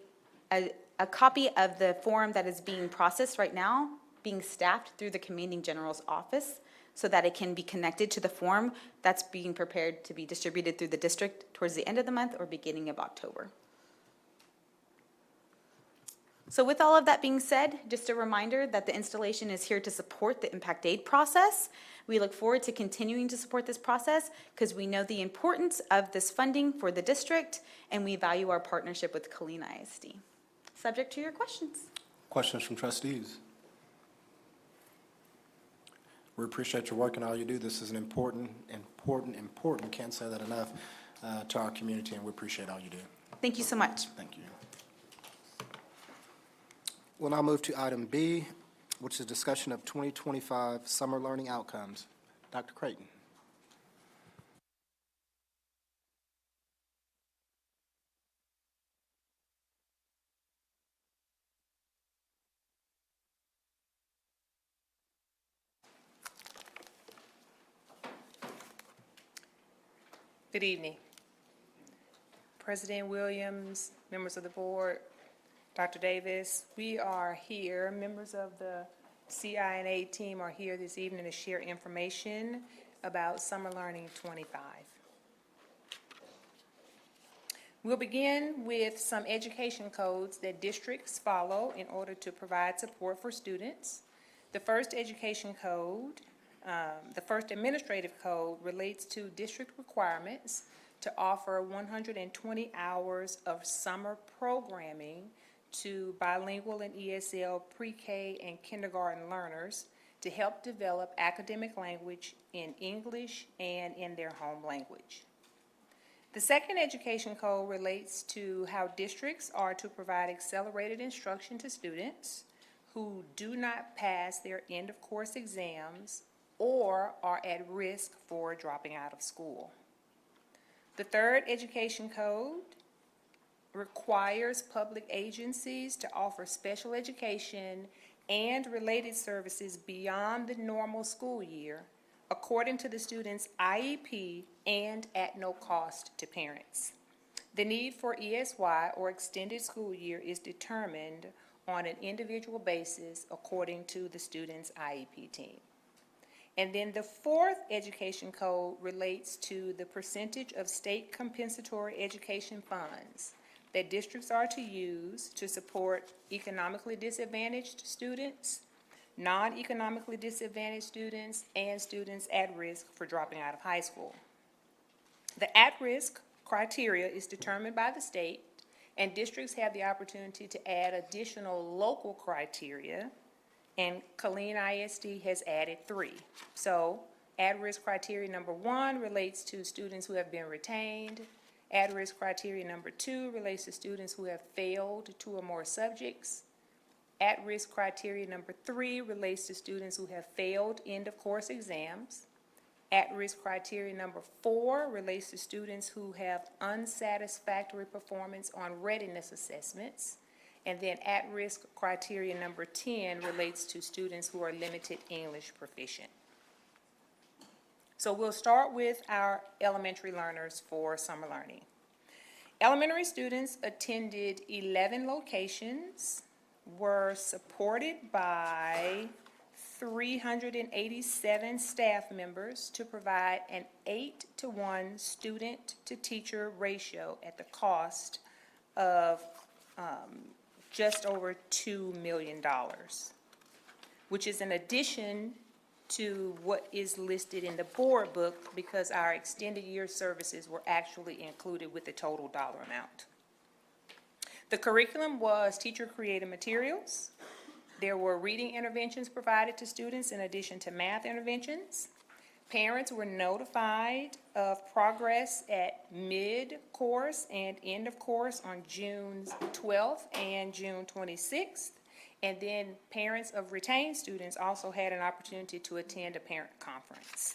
copy of the form that is being processed right now, being staffed through the commanding general's office so that it can be connected to the form that's being prepared to be distributed through the district towards the end of the month or beginning of October. So with all of that being said, just a reminder that the installation is here to support the impact aid process. We look forward to continuing to support this process because we know the importance of this funding for the district, and we value our partnership with Killeen ISD. Subject to your questions. Questions from trustees? We appreciate your work and all you do. This is an important, can't say that enough, to our community, and we appreciate all you do. Thank you so much. Thank you. We'll now move to item B, which is discussion of 2025 summer learning outcomes. Dr. Creighton. Good evening. President Williams, members of the board, Dr. Davis, we are here, members of the CINA team are here this evening to share information about Summer Learning 25. We'll begin with some education codes that districts follow in order to provide support for students. The first education code, the first administrative code relates to district requirements to offer 120 hours of summer programming to bilingual and ESL pre-K and kindergarten learners to help develop academic language in English and in their home language. The second education code relates to how districts are to provide accelerated instruction to students who do not pass their end-of-course exams or are at risk for dropping out of school. The third education code requires public agencies to offer special education and related services beyond the normal school year according to the student's IEP and at no cost to parents. The need for ESY or extended school year is determined on an individual basis according to the student's IEP team. And then the fourth education code relates to the percentage of state compensatory education funds that districts are to use to support economically disadvantaged students, non-economically disadvantaged students, and students at risk for dropping out of high school. The at-risk criteria is determined by the state, and districts have the opportunity to add additional local criteria and Killeen ISD has added 3. So at-risk criteria number 1 relates to students who have been retained. At-risk criteria number 2 relates to students who have failed 2 or more subjects. At-risk criteria number 3 relates to students who have failed end-of-course exams. At-risk criteria number 4 relates to students who have unsatisfactory performance on readiness assessments. And then at-risk criteria number 10 relates to students who are limited English proficient. So we'll start with our elementary learners for summer learning. Elementary students attended 11 locations, were supported by 387 staff members to provide an 8-to-1 student-to-teacher ratio at the cost of just over $2 million, which is an addition to what is listed in the board book because our extended year services were actually included with the total dollar amount. The curriculum was teacher-created materials. There were reading interventions provided to students in addition to math interventions. Parents were notified of progress at mid-course and end of course on June 12th and June 26th. And then parents of retained students also had an opportunity to attend a parent conference.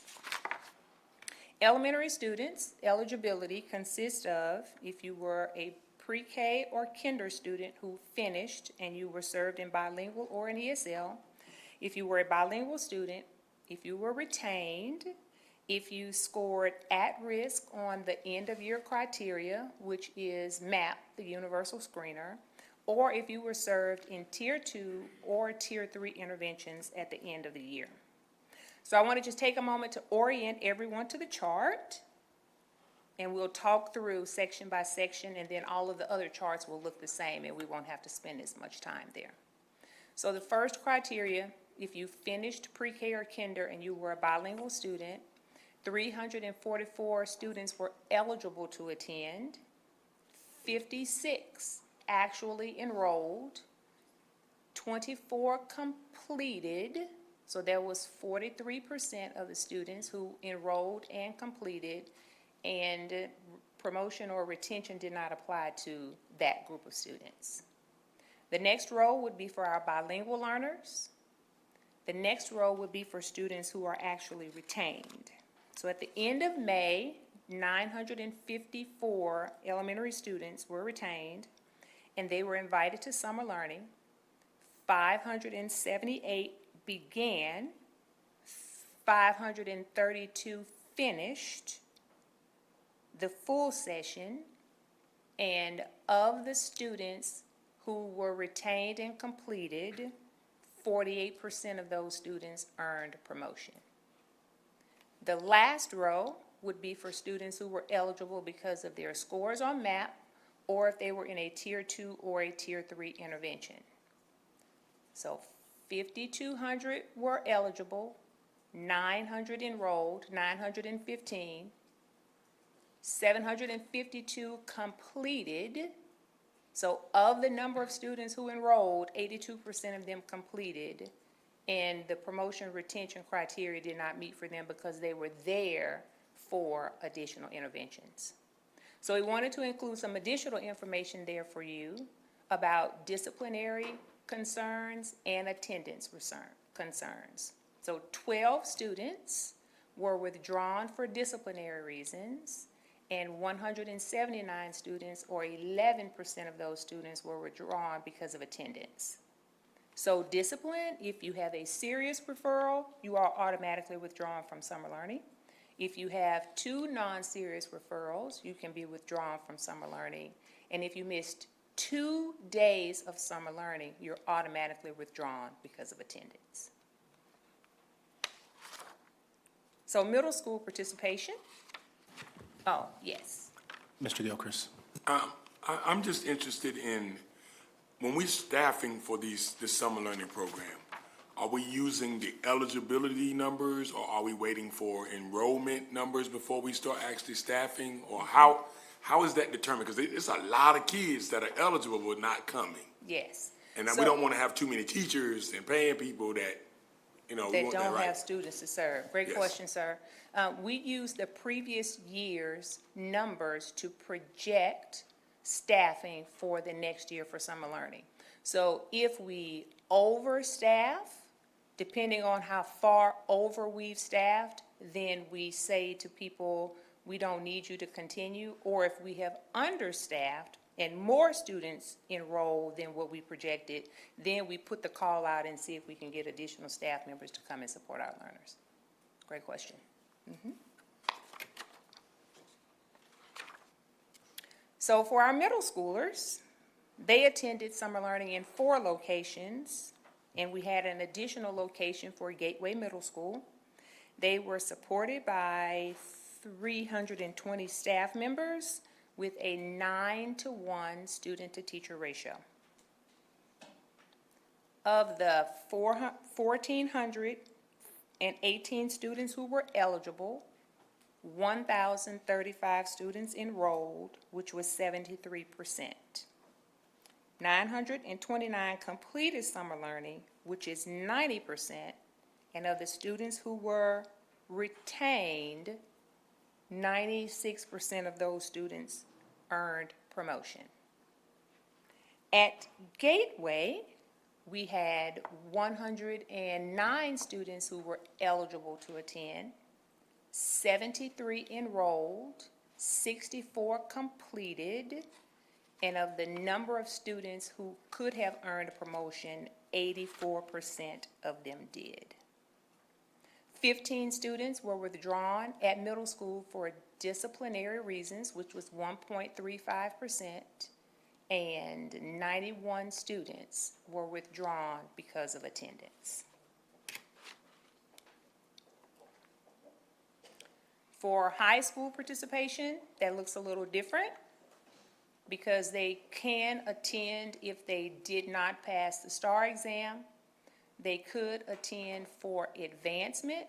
Elementary students' eligibility consists of if you were a pre-K or kinder student who finished and you were served in bilingual or an ESL, if you were a bilingual student, if you were retained, if you scored at risk on the end of year criteria, which is MAP, the universal screener, or if you were served in Tier 2 or Tier 3 interventions at the end of the year. So I want to just take a moment to orient everyone to the chart, and we'll talk through section by section, and then all of the other charts will look the same, and we won't have to spend as much time there. So the first criteria, if you finished pre-K or kinder and you were a bilingual student, 344 students were eligible to attend, 56 actually enrolled, 24 completed, so there was 43% of the students who enrolled and completed, and promotion or retention did not apply to that group of students. The next row would be for our bilingual learners. The next row would be for students who are actually retained. So at the end of May, 954 elementary students were retained, and they were invited to summer learning. 578 began, 532 finished the full session, and of the students who were retained and completed, 48% of those students earned promotion. The last row would be for students who were eligible because of their scores on MAP or if they were in a Tier 2 or a Tier 3 intervention. So 5,200 were eligible, 900 enrolled, 915, 752 completed. So of the number of students who enrolled, 82% of them completed, and the promotion retention criteria did not meet for them because they were there for additional interventions. So we wanted to include some additional information there for you about disciplinary concerns and attendance concerns. So 12 students were withdrawn for disciplinary reasons, and 179 students, or 11% of those students, were withdrawn because of attendance. So discipline, if you have a serious referral, you are automatically withdrawn from summer learning. If you have 2 non-serious referrals, you can be withdrawn from summer learning. And if you missed 2 days of summer learning, you're automatically withdrawn because of attendance. So middle school participation. Oh, yes. Mr. Gilchrist. I'm just interested in, when we're staffing for this summer learning program, are we using the eligibility numbers, or are we waiting for enrollment numbers before we start actually staffing? Or how is that determined? Because it's a lot of kids that are eligible but not coming. Yes. And we So- don't want to have too many teachers and paying people that, we That want that don't have right. students to serve. Great Yes. question, sir. We use the previous year's numbers to project staffing for the next year for summer learning. So if we overstaff, depending on how far over we've staffed, then we say to people, we don't need you to continue. Or if we have understaffed and more students enrolled than what we projected, then we put the call out and see if we can get additional staff members to come and support our learners. Great question. So for our middle schoolers, they attended summer learning in 4 locations, and we had an additional location for Gateway Middle School. They were supported by 320 staff members with a 9-to-1 student-to-teacher ratio. Of the 1,418 students who were eligible, 1,035 students enrolled, which was 73%. 929 completed summer learning, which is 90%, and of the students who were retained, 96% of those students earned promotion. At Gateway, we had 109 students who were eligible to attend, 73 enrolled, 64 completed, and of the number of students who could have earned a promotion, 84% of them did. 15 students were withdrawn at middle school for disciplinary reasons, which was 1.35%, and 91 students were withdrawn because of attendance. For high school participation, that looks a little different because they can attend if they did not pass the STAR exam. They could attend for advancement,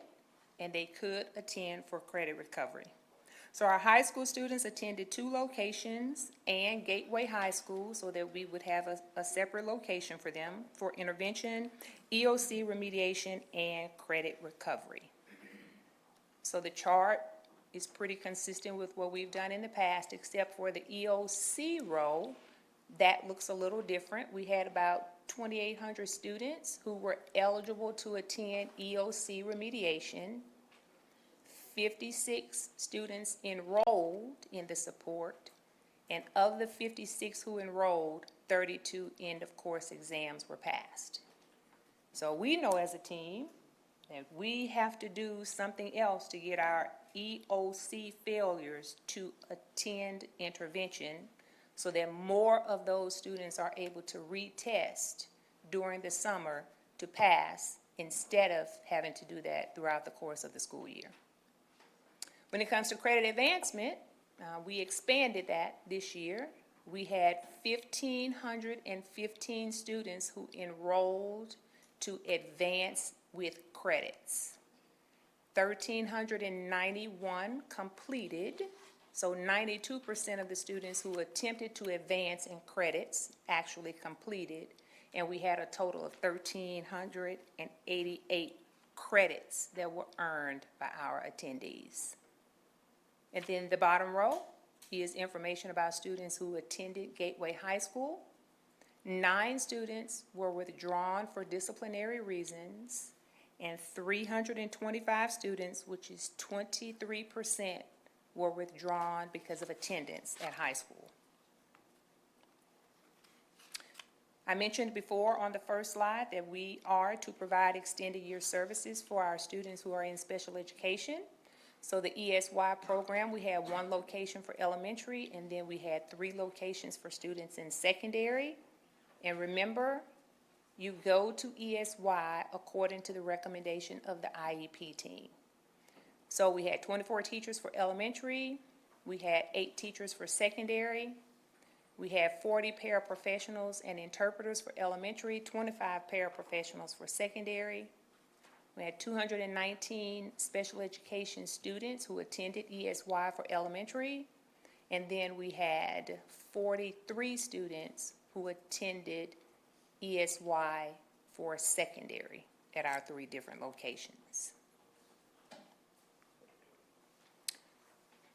and they could attend for credit recovery. So our high school students attended 2 locations and Gateway High School so that we would have a separate location for them for intervention, EOC remediation, and credit recovery. So the chart is pretty consistent with what we've done in the past, except for the EOC row. That looks a little different. We had about 2,800 students who were eligible to attend EOC remediation. 56 students enrolled in the support, and of the 56 who enrolled, 32 end-of-course exams were passed. So we know as a team that we have to do something else to get our EOC failures to attend intervention so that more of those students are able to retest during the summer to pass instead of having to do that throughout the course of the school year. When it comes to credit advancement, we expanded that this year. We had 1,515 students who enrolled to advance with credits. 1,391 completed, so 92% of the students who attempted to advance in credits actually completed, and we had a total of 1,388 credits that were earned by our attendees. And then the bottom row is information about students who attended Gateway High School. 9 students were withdrawn for disciplinary reasons, and 325 students, which is 23%, were withdrawn because of attendance at high school. I mentioned before on the first slide that we are to provide extended year services for our students who are in special education. So the ESY program, we had 1 location for elementary, and then we had 3 locations for students in secondary. And remember, you go to ESY according to the recommendation of the IEP team. So we had 24 teachers for elementary, we had 8 teachers for secondary, we had 40 paraprofessionals and interpreters for elementary, 25 paraprofessionals for secondary. We had 219 special education students who attended ESY for elementary, and then we had 43 students who attended ESY for secondary at our 3 different locations.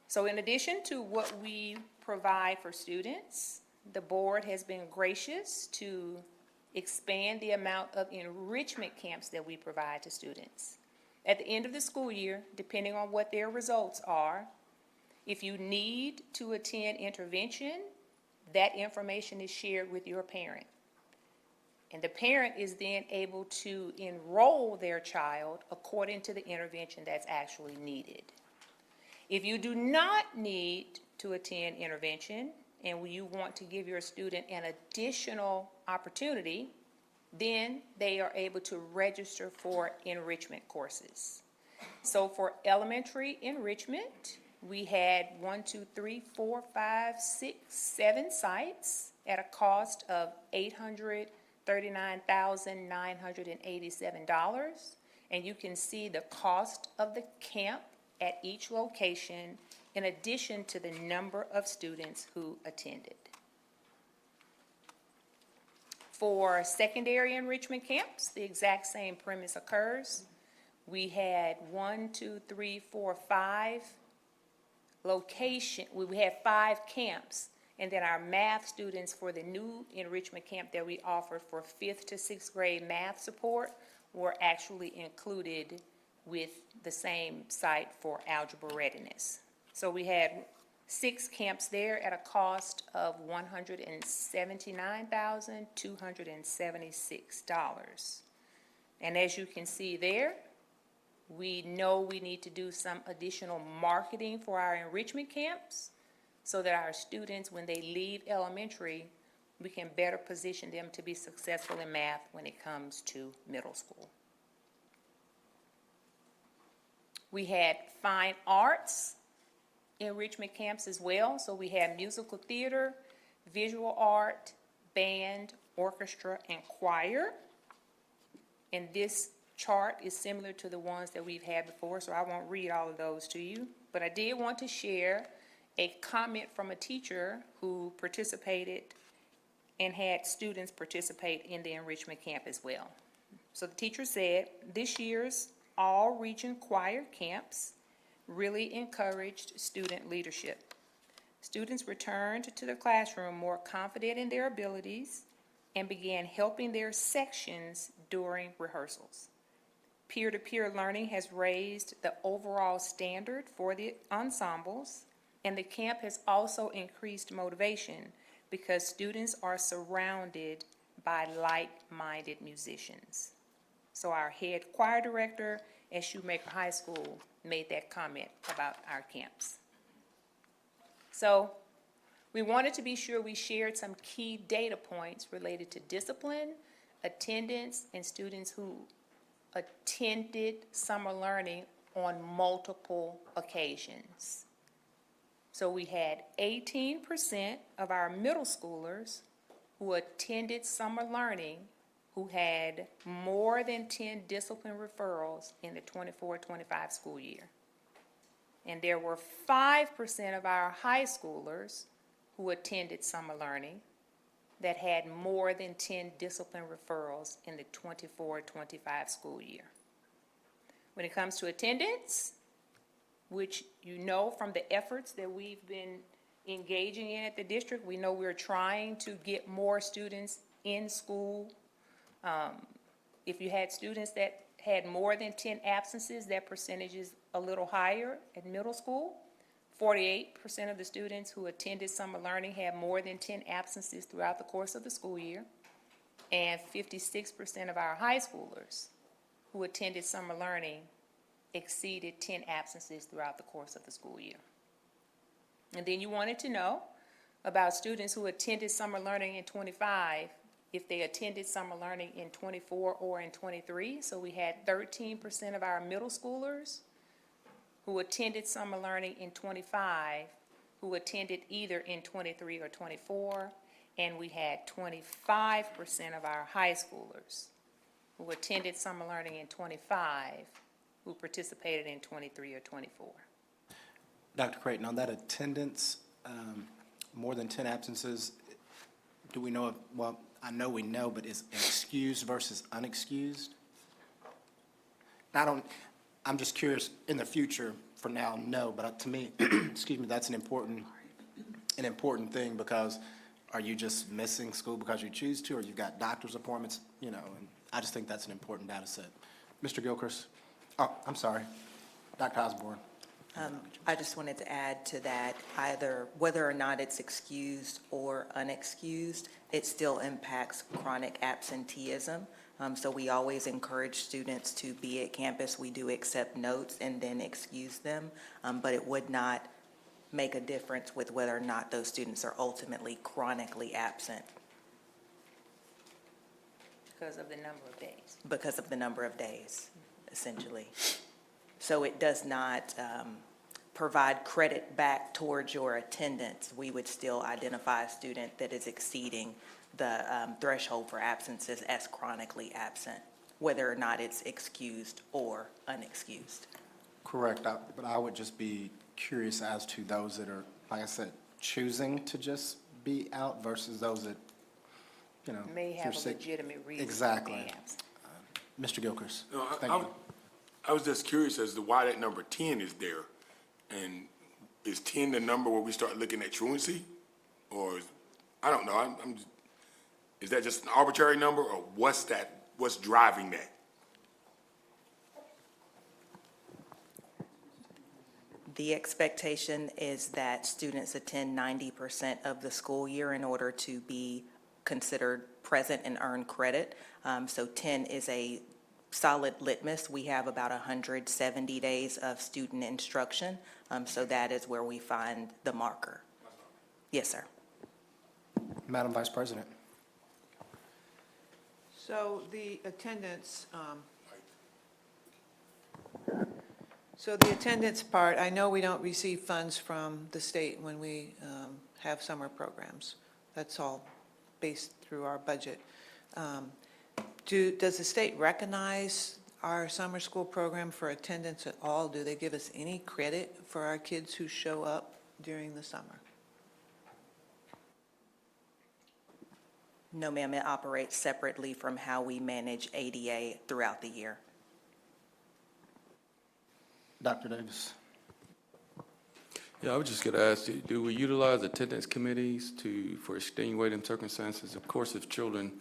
So in addition to what we provide for students, the board has been gracious to expand the amount of enrichment camps that we provide to students. At the end of the school year, depending on what their results are, if you need to attend intervention, that information is shared with your parent. And the parent is then able to enroll their child according to the intervention that's actually needed. If you do not need to attend intervention and you want to give your student an additional opportunity, then they are able to register for enrichment courses. So for elementary enrichment, we had 7 sites at a cost of $839,987. And you can see the cost of the camp at each location in addition to the number of students who attended. For secondary enrichment camps, the exact same premise occurs. We had 5 camps, and then our math students for the new enrichment camp that we offered for 5th to 6th grade math support were actually included with the same site for algebra readiness. So we had 6 camps there at a cost of $179,276. And as you can see there, we know we need to do some additional marketing for our enrichment camps so that our students, when they leave elementary, we can better position them to be successful in math when it comes to middle school. We had fine arts enrichment camps as well. So we had musical theater, visual art, band, orchestra, and choir. And this chart is similar to the ones that we've had before, so I won't read all of those to you. But I did want to share a comment from a teacher who participated and had students participate in the enrichment camp as well. So the teacher said, this year's all-region choir camps really encouraged student leadership. Students returned to the classroom more confident in their abilities and began helping their sections during rehearsals. Peer-to-peer learning has raised the overall standard for the ensembles, and the camp has also increased motivation because students are surrounded by like-minded musicians. So our head choir director at Shoemaker High School made that comment about our camps. So we wanted to be sure we shared some key data points related to discipline, attendance, and students who attended summer learning on multiple occasions. So we had 18% of our middle schoolers who attended summer learning who had more than 10 discipline referrals in the 24-25 school year. And there were 5% of our high schoolers who attended summer learning that had more than 10 discipline referrals in the 24-25 school year. When it comes to attendance, which you know from the efforts that we've been engaging in at the district, we know we're trying to get more students in school. If you had students that had more than 10 absences, that percentage is a little higher at middle school. 48% of the students who attended summer learning had more than 10 absences throughout the course of the school year. And 56% of our high schoolers who attended summer learning exceeded 10 absences throughout the course of the school year. And then you wanted to know about students who attended summer learning in 25, if they attended summer learning in 24 or in 23. So we had 13% of our middle schoolers who attended summer learning in 25, who attended either in 23 or 24, and we had 25% of our high schoolers who attended summer learning in 25, who participated in 23 or 24. Dr. Creighton, on that attendance, more than 10 absences, do we know, I know we know, but is excused versus unexcused? I'm just curious, in the future, for now, no, but to me, excuse me, that's an important thing, because are you just missing school because you choose to, or you've got doctor's appointments, and I just think that's an important data set. Mr. Gilchrist? Oh, I'm sorry. Dr. Osborne? I just wanted to add to that, either whether or not it's excused or unexcused, it still impacts chronic absenteeism. So we always encourage students to be at campus. We do accept notes and then excuse them, but it would not make a difference with whether or not those students are ultimately chronically absent Because of the number of days. because of the number of days, essentially. So it does not provide credit back towards your attendance. We would still identify a student that is exceeding the threshold for absences as chronically absent, whether or not it's excused or unexcused. Correct, but I would just be curious as to those that are, like I said, choosing to just be out versus those that, May if you're have a sick. legitimate reason. for Exactly. being absent. Mr. Gilchrist? No, Thank you. I was just curious as to why that number 10 is there. And is 10 the number where we start looking at truancy? Or, I don't know, is that just an arbitrary number, or what's driving that? The expectation is that students attend 90% of the school year in order to be considered present and earn credit. So 10 is a solid litmus. We have about 170 days of student instruction, so that is where we find the marker. Yes, sir. Madam Vice President? So the attendance, part, I know we don't receive funds from the state when we have summer programs. That's all based through our budget. Does the state recognize our summer school program for attendance at all? Do they give us any credit for our kids who show up during the summer? No, ma'am, it operates separately from how we manage ADA throughout the year. Dr. Davis? Yeah, I was just gonna ask, do we utilize attendance committees for extenuating circumstances? Of course, if children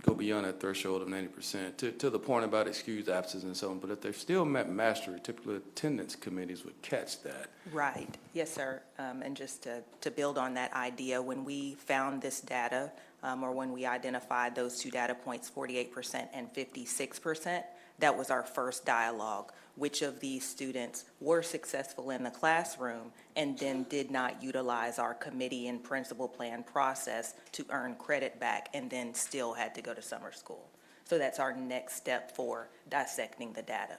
go beyond that threshold of 90%, to the point about excused absence and so on, but if they're still met mastery, typically attendance committees would catch that. Right, yes, sir. And just to build on that idea, when we found this data, or when we identified those two data points, 48% and 56%, that was our first dialogue. Which of these students were successful in the classroom and then did not utilize our committee and principal plan process to earn credit back and then still had to go to summer school? So that's our next step for dissecting the data.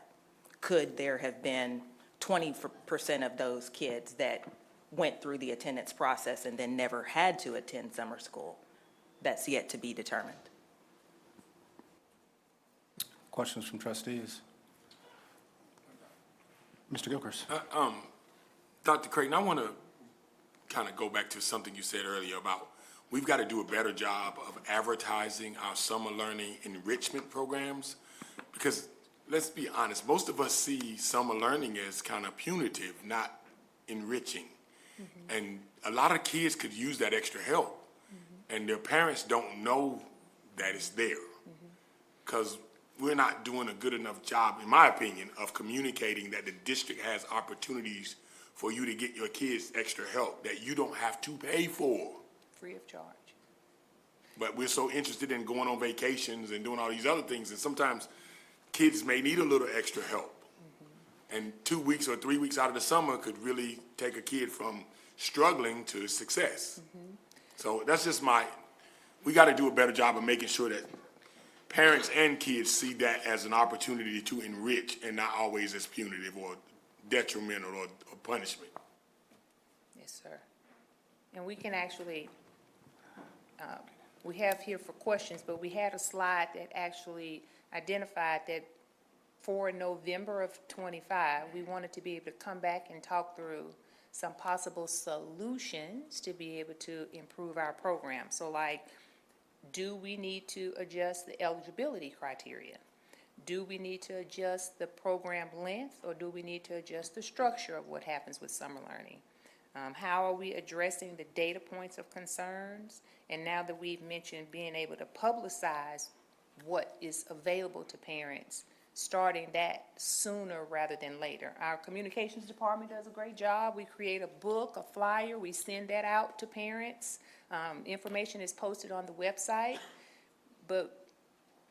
Could there have been 20% of those kids that went through the attendance process and then never had to attend summer school? That's yet to be determined. Questions from trustees? Mr. Gilchrist? Dr. Creighton, I want to kind of go back to something you said earlier about we've got to do a better job of advertising our summer learning enrichment programs, because let's be honest, most of us see summer learning as kind of punitive, not enriching. Mm-hmm. And a lot of kids could use that extra help, mm-hmm. and their parents don't know that it's there, because we're not doing a good enough job, in my opinion, of communicating that the district has opportunities for you to get your kids extra help that you don't have to pay for. Free of charge. But we're so interested in going on vacations and doing all these other things, and sometimes kids may need a little extra help. Mm-hmm. And 2 weeks or 3 weeks out of the summer could really take a kid from struggling to success. Mm-hmm. So that's just we got to do a better job of making sure that parents and kids see that as an opportunity to enrich and not always as punitive or detrimental or punishment. Yes, sir. And we can actually, we have here for questions, but we had a slide that actually identified that for November of '25, we wanted to be able to come back and talk through some possible solutions to be able to improve our program. So like Do we need to adjust the eligibility criteria? Do we need to adjust the program length, or do we need to adjust the structure of what happens with summer learning? How are we addressing the data points of concerns? And now that we've mentioned being able to publicize what is available to parents, starting that sooner rather than later. Our communications department does a great job. We create a book, a flyer, we send that out to parents. Information is posted on the website, but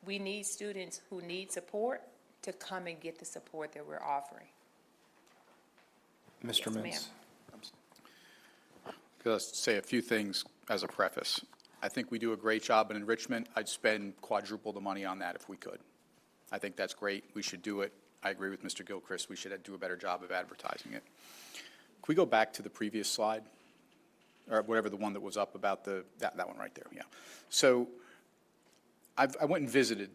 we need students who need support to come and get the support that we're offering. Mr. Yes, Mintz. ma'am. Just say a few things as a preface. I think we do a great job in enrichment. I'd spend quadruple the money on that if we could. I think that's great. We should do it. I agree with Mr. Gilchrist. We should do a better job of advertising it. Can we go back to the previous slide? Or whatever, the one that was up about that one right there, yeah. So I went and visited.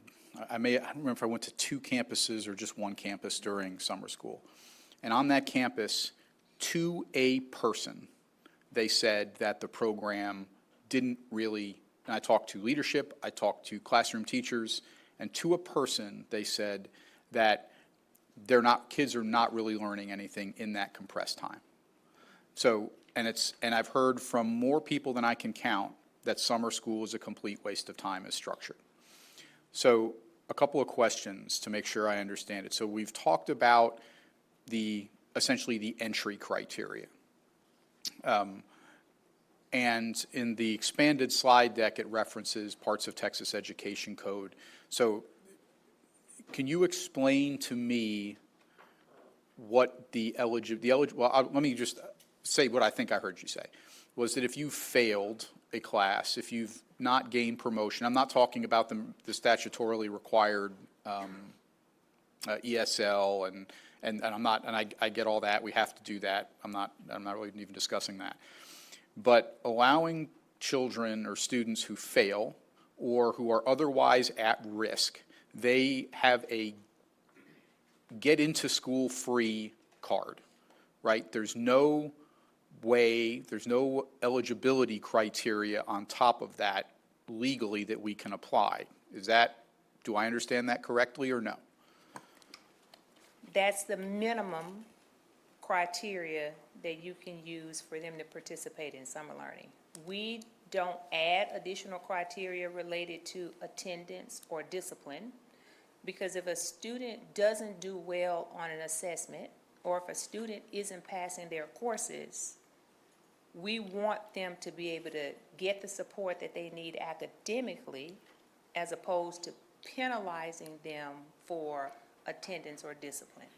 I don't remember if I went to 2 campuses or just 1 campus during summer school. And on that campus, to a person, they said that the program didn't really, and I talked to leadership, I talked to classroom teachers, and to a person, they said that kids are not really learning anything in that compressed time. So, and I've heard from more people than I can count that summer school is a complete waste of time as structured. So, a couple of questions to make sure I understand it. So we've talked about essentially the entry criteria. And in the expanded slide deck, it references parts of Texas Education Code. So can you explain to me what let me just say what I think I heard you say, was that if you failed a class, if you've not gained promotion, I'm not talking about the statutorily required ESL and I get all that, we have to do that. I'm not really even discussing that. But allowing children or students who fail or who are otherwise at risk, they have a get into school free card, right? There's no eligibility criteria on top of that legally that we can apply. Do I understand that correctly or no? That's the minimum criteria that you can use for them to participate in summer learning. We don't add additional criteria related to attendance or discipline, because if a student doesn't do well on an assessment, or if a student isn't passing their courses, we want them to be able to get the support that they need academically, as opposed to penalizing them for attendance or discipline.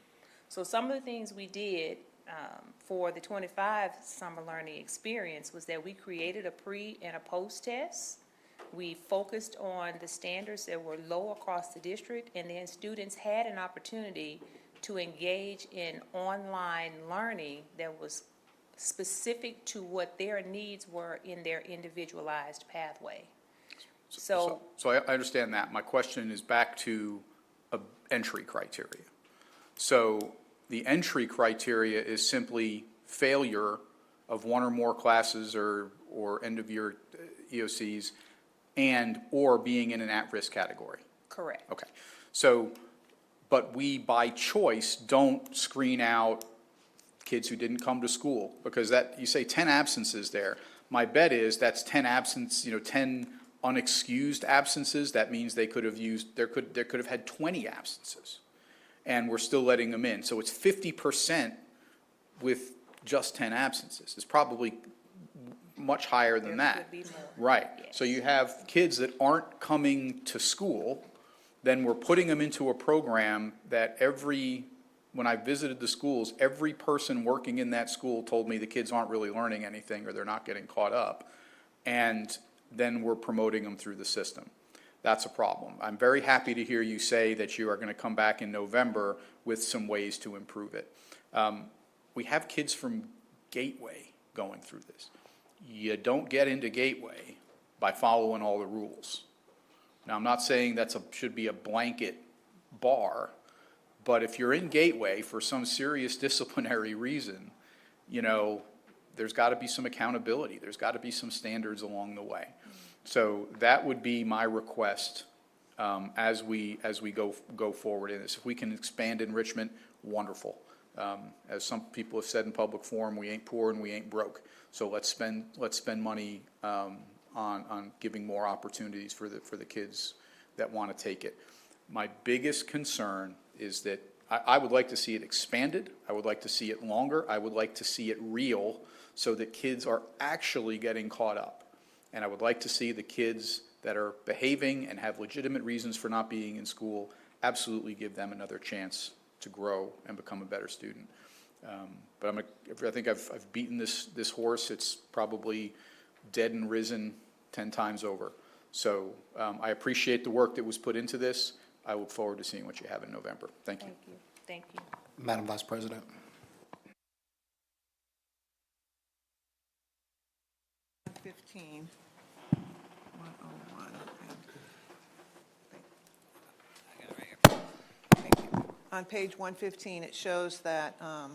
So some of the things we did for the 25 summer learning experience was that we created a pre and a post test. We focused on the standards that were low across the district, and then students had an opportunity to engage in online learning that was specific to what their needs were in their individualized pathway. So I understand that. My question is back to entry criteria. So the entry criteria is simply failure of 1 or more classes or end of year EOCs or being in an at-risk category. correct. Okay. So, but we by choice don't screen out kids who didn't come to school, because you say 10 absences there. My bet is that's 10 10 unexcused absences. That means they could have there could have had 20 absences, and we're still letting them in. So it's 50% with just 10 absences. It's probably much higher than There that. could be more. Right. Yes. So you have kids that aren't coming to school, then we're putting them into a program that when I visited the schools, every person working in that school told me the kids aren't really learning anything or they're not getting caught up. And then we're promoting them through the system. That's a problem. I'm very happy to hear you say that you are going to come back in November with some ways to improve it. We have kids from Gateway going through this. You don't get into Gateway by following all the rules. Now, I'm not saying should be a blanket bar, but if you're in Gateway for some serious disciplinary reason, there's got to be some accountability. There's got to be some standards along the way. So that would be my request as we go forward in this. If we can expand enrichment, wonderful. As some people have said in public forum, we ain't poor and we ain't broke. So let's spend money on giving more opportunities for the kids that want to take it. My biggest concern is that I would like to see it expanded. I would like to see it longer. I would like to see it real so that kids are actually getting caught up. And I would like to see the kids that are behaving and have legitimate reasons for not being in school, absolutely give them another chance to grow and become a better student. But I think I've beaten this horse. It's probably dead and risen 10 times over. So I appreciate the work that was put into this. I look forward to seeing what you have in November. Thank you. Thank you. Thank you. Madam Vice President. 115, 101. I got it right here. Thank you. On page 115, it shows that, I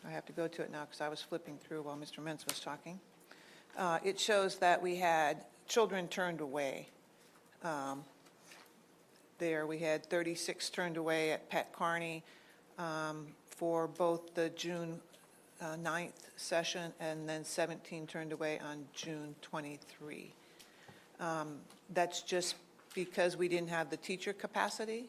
have to go to it now because I was flipping through while Mr. Mintz was talking. It shows that we had children turned away. There, we had 36 turned away at Pat Kearney for both the June 9th session, and then 17 turned away on June 23. That's just because we didn't have the teacher capacity?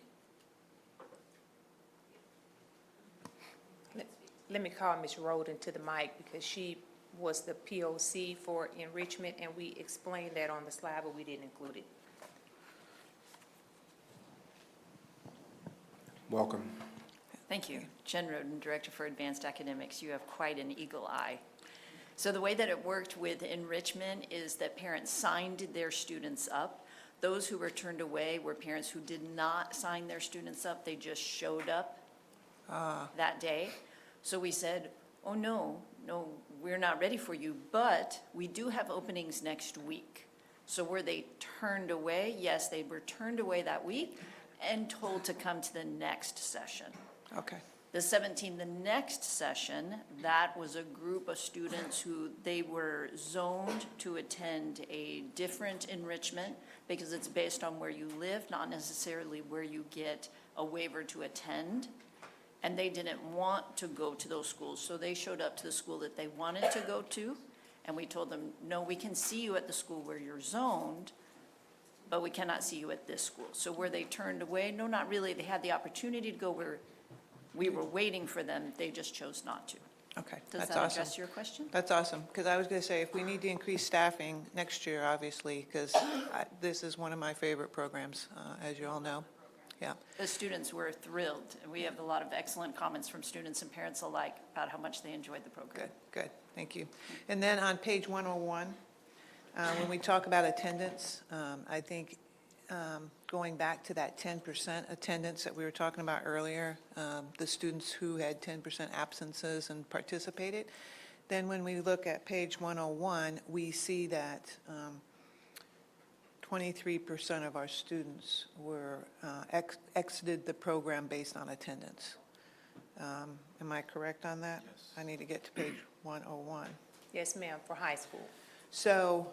Let me call Ms. Roden to the mic because she was the POC for enrichment, and we explained that on the slide, but we didn't include it. Welcome. Thank you. Jen Roden, Director for Advanced Academics. You have quite an eagle eye. So the way that it worked with enrichment is that parents signed their students up. Those who were turned away were parents who did not sign their students up. They just showed up that day. So we said, oh, no, we're not ready for you, but we do have openings next week. So were they turned away? Yes, they were turned away that week and told to come to the next session. Okay. The 17, the next session, that was a group of students who they were zoned to attend a different enrichment because it's based on where you live, not necessarily where you get a waiver to attend. And they didn't want to go to those schools, so they showed up to the school that they wanted to go to. And we told them, no, we can see you at the school where you're zoned, but we cannot see you at this school. So were they turned away? No, not really. They had the opportunity to go where we were waiting for them. They just chose not to. Okay, Does that's that awesome. address your question? That's awesome, because I was going to say, if we need to increase staffing next year, obviously, because this is one of my favorite programs, as you all know. Yeah. The students were thrilled, and we have a lot of excellent comments from students and parents alike about how much they enjoyed the program. Good, thank you. And then on page 101, when we talk about attendance, I think going back to that 10% attendance that we were talking about earlier, the students who had 10% absences and participated, then when we look at page 101, we see that 23% of our students were exited the program based on attendance. Am I correct on that? Yes. I need to get to page 101. Yes, ma'am, for high school. So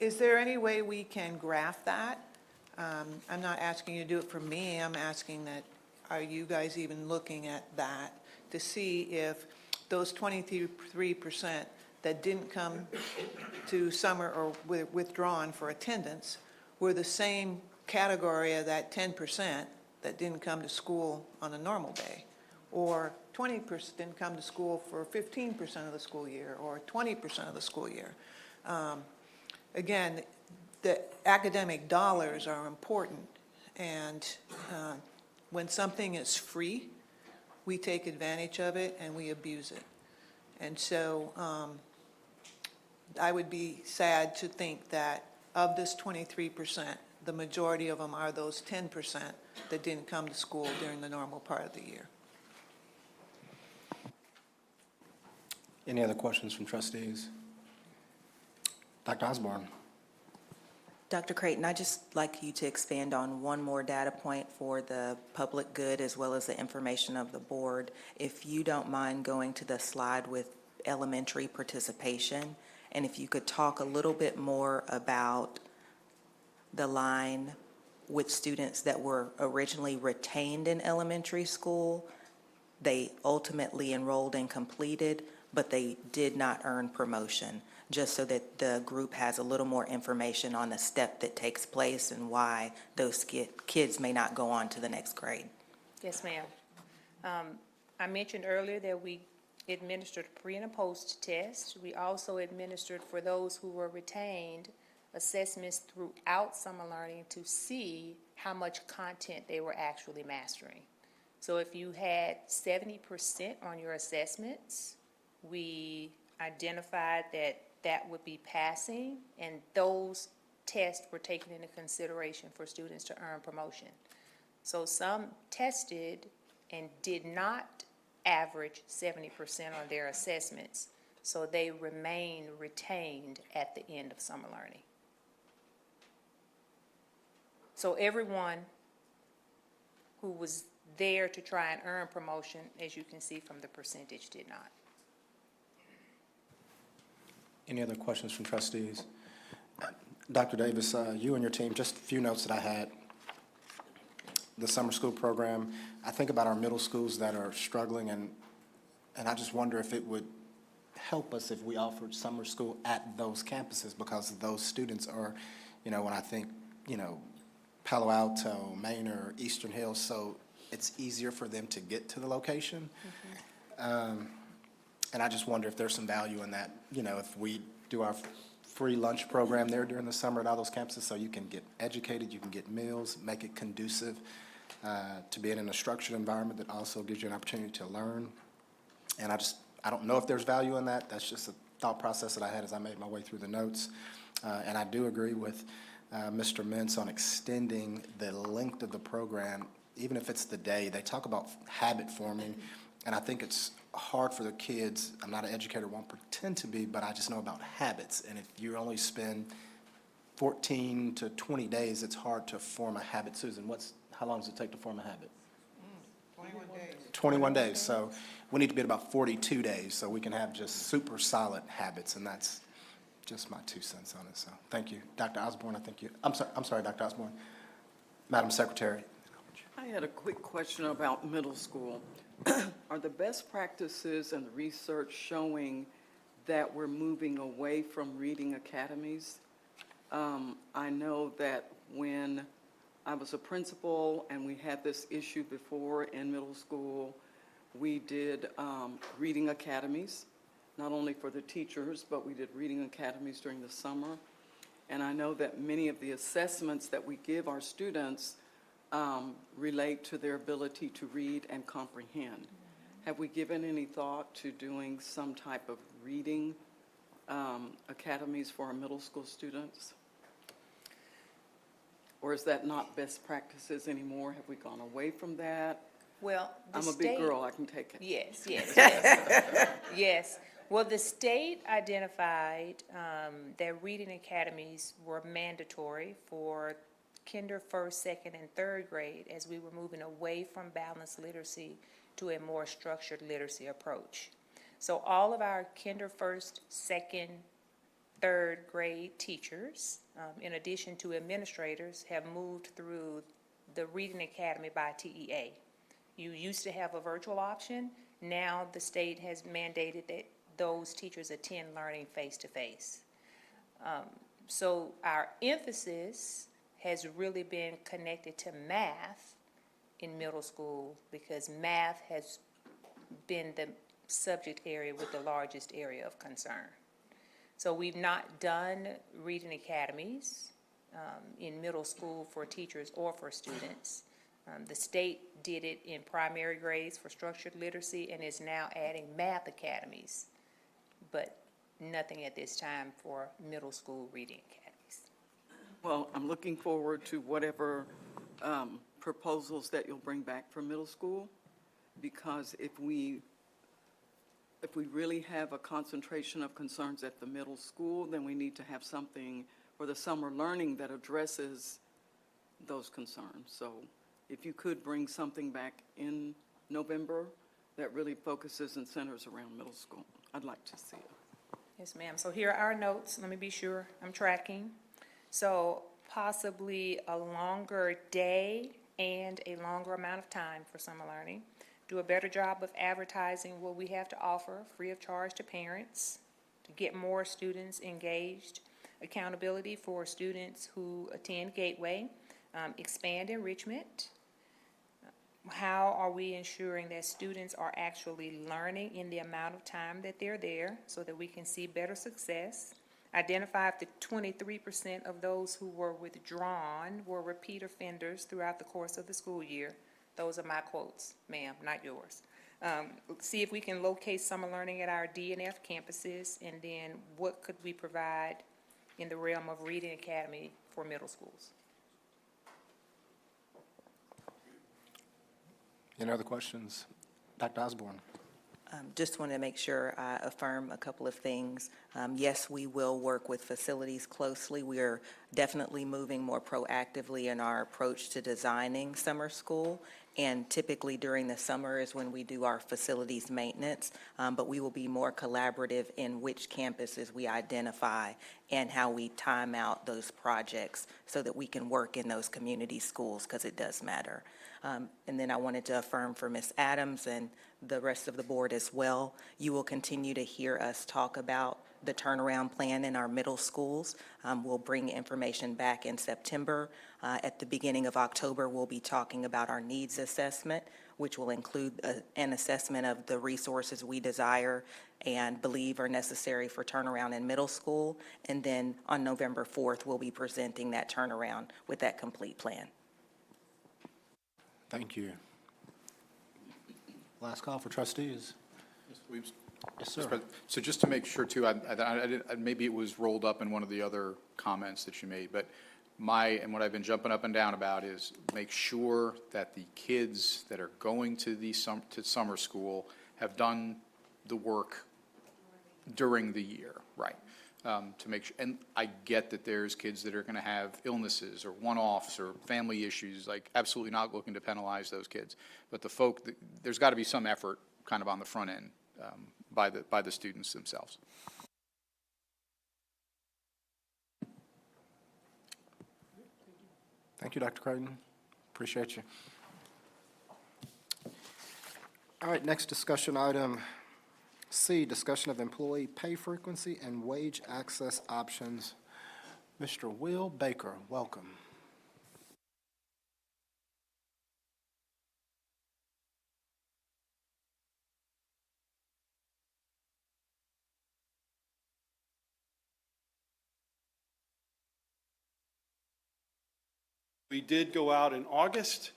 is there any way we can graph that? I'm not asking you to do it for me. I'm asking that, are you guys even looking at that to see if those 23% that didn't come to summer or were withdrawn for attendance were the same category of that 10% that didn't come to school on a normal day? Or 20% didn't come to school for 15% of the school year, or 20% of the school year? Again, the academic dollars are important, and when something is free, we take advantage of it and we abuse it. And so I would be sad to think that of this 23%, the majority of them are those 10% that didn't come to school during the normal part of the year. Any other questions from trustees? Dr. Osborne. Dr. Creighton, I'd just like you to expand on one more data point for the public good as well as the information of the board. If you don't mind going to the slide with elementary participation And if you could talk a little bit more about the line with students that were originally retained in elementary school, they ultimately enrolled and completed, but they did not earn promotion, just so that the group has a little more information on the step that takes place and why those kids may not go on to the next grade. Yes, ma'am. I mentioned earlier that we administered a pre and a post test. We also administered, for those who were retained, assessments throughout summer learning to see how much content they were actually mastering. So if you had 70% on your assessments, we identified that that would be passing, and those tests were taken into consideration for students to earn promotion. So some tested and did not average 70% on their assessments, so they remain retained at the end of summer learning. So everyone who was there to try and earn promotion, as you can see from the percentage, did not. Any other questions from trustees? Dr. Davis, you and your team, just a few notes that I had. The summer school program, I think about our middle schools that are struggling, and I just wonder if it would help us if we offered summer school at those campuses, because those students are, when I think, Palo Alto, Manor, Eastern Hills, so it's easier for them to get to the location. And I just wonder if there's some value in that, if we do our free lunch program there during the summer at all those campuses, so you can get educated, you can get meals, make it conducive to being in a structured environment that also gives you an opportunity to learn. And I don't know if there's value in that. That's just a thought process that I had as I made my way through the notes. And I do agree with Mr. Mintz on extending the length of the program, even if it's the day. They talk about habit forming, and I think it's hard for the kids. I'm not an educator, won't pretend to be, but I just know about habits. And if you only spend 14 to 20 days, it's hard to form a habit. Susan, how long does it take to form a habit? 21 days. 21 days. So we need to be at about 42 days so we can have just super solid habits, and that's just my 2 cents on it. So thank you. Dr. Osborne, I'm sorry, Dr. Osborne. Madam Secretary. I had a quick question about middle school. Are the best practices and the research showing that we're moving away from reading academies? I know that when I was a principal and we had this issue before in middle school, we did reading academies, not only for the teachers, but we did reading academies during the summer. And I know that many of the assessments that we give our students relate to their ability to read and comprehend. Have we given any thought to doing some type of reading academies for our middle school students? Or is that not best practices anymore? Have we gone away from that? Well, I'm a big girl, I can take it. Yes. Yes. Well, the state identified that reading academies were mandatory for kinder, first, second, and third grade as we were moving away from balanced literacy to a more structured literacy approach. So all of our kinder, first, second, third grade teachers, in addition to administrators, have moved through the Reading Academy by TEA. You used to have a virtual option. Now the state has mandated that those teachers attend learning face-to-face. So our emphasis has really been connected to math in middle school, because math has been the subject area with the largest area of concern. So we've not done reading academies in middle school for teachers or for students. The state did it in primary grades for structured literacy and is now adding math academies, but nothing at this time for middle school reading academies. Well, I'm looking forward to whatever proposals that you'll bring back for middle school, because if we really have a concentration of concerns at the middle school, then we need to have something for the summer learning that addresses those concerns. So if you could bring something back in November that really focuses and centers around middle school, I'd like to see it. Yes, ma'am. So here are our notes. Let me be sure I'm tracking. So possibly a longer day and a longer amount of time for summer learning. Do a better job of advertising what we have to offer free of charge to parents to get more students engaged. Accountability for students who attend Gateway. Expand enrichment. How are we ensuring that students are actually learning in the amount of time that they're there so that we can see better success? Identify if the 23% of those who were withdrawn were repeat offenders throughout the course of the school year. Those are my quotes, ma'am, not yours. See if we can locate summer learning at our D and F campuses, and then what could we provide in the realm of Reading Academy for middle schools? Any other questions? Dr. Osborne? Just want to make sure I affirm a couple of things. Yes, we will work with facilities closely. We are definitely moving more proactively in our approach to designing summer school. And typically during the summer is when we do our facilities maintenance. But we will be more collaborative in which campuses we identify and how we time out those projects so that we can work in those community schools, because it does matter. And then I wanted to affirm for Ms. Adams and the rest of the board as well. You will continue to hear us talk about the turnaround plan in our middle schools. We'll bring information back in September. At the beginning of October, we'll be talking about our needs assessment, which will include an assessment of the resources we desire and believe are necessary for turnaround in middle school. And then on November 4th, we'll be presenting that turnaround with that complete plan. Thank you. Last call for trustees. Mr. Williams? Yes, Mr. sir. President, so just to make sure too, maybe it was rolled up in one of the other comments that you made, but and what I've been jumping up and down about is make sure that the kids that are going to to summer school have done the work during the year, right? To make sure, and I get that there's kids that are going to have illnesses or one-offs or family issues, like absolutely not looking to penalize those kids. But there's got to be some effort kind of on the front end by the students themselves. Thank you, Dr. Creighton. Appreciate you. All right, next discussion item, C, discussion of employee pay frequency and wage access options. Mr. Will Baker, welcome. We did go out in August,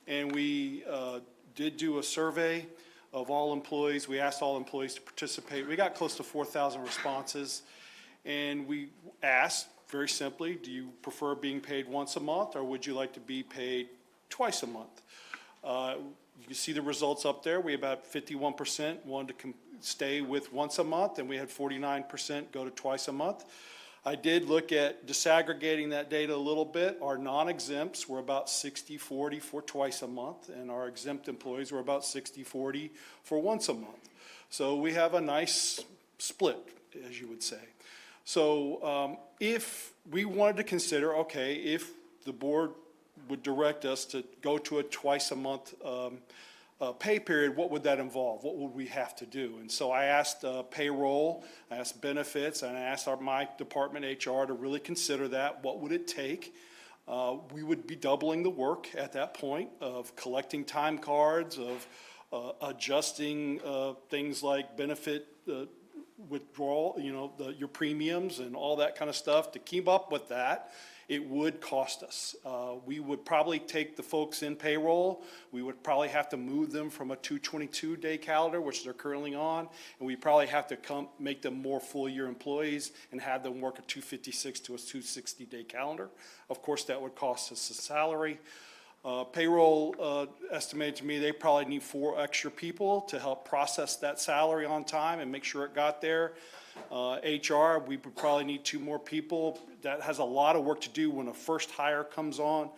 and we did do a survey of all employees. We asked all employees to participate. We got close to 4,000 responses, and we asked, very simply, do you prefer being paid once a month, or would you like to be paid twice a month? You can see the results up there. We had about 51% wanted to stay with once a month, and we had 49% go to twice a month. I did look at disaggregating that data a little bit. Our non-exempts were about 60-40 for twice a month, and our exempt employees were about 60-40 for once a month. So we have a nice split, as you would say. So if we wanted to consider, okay, if the board would direct us to go to a twice a month pay period, what would that involve? What would we have to do? And so I asked payroll, I asked benefits, and I asked my department, HR, to really consider that. What would it take? We would be doubling the work at that point of collecting time cards, of adjusting things like benefit withdrawal, your premiums and all that kind of stuff. To keep up with that, it would cost us. We would probably take the folks in payroll. We would probably have to move them from a 222-day calendar, which they're currently on, and we probably have to make them more full-year employees and have them work a 256 to a 260-day calendar. Of course, that would cost us a salary. Payroll estimated to me they probably need 4 extra people to help process that salary on time and make sure it got there. HR, we would probably need 2 more people. That has a lot of work to do when a first hire comes on,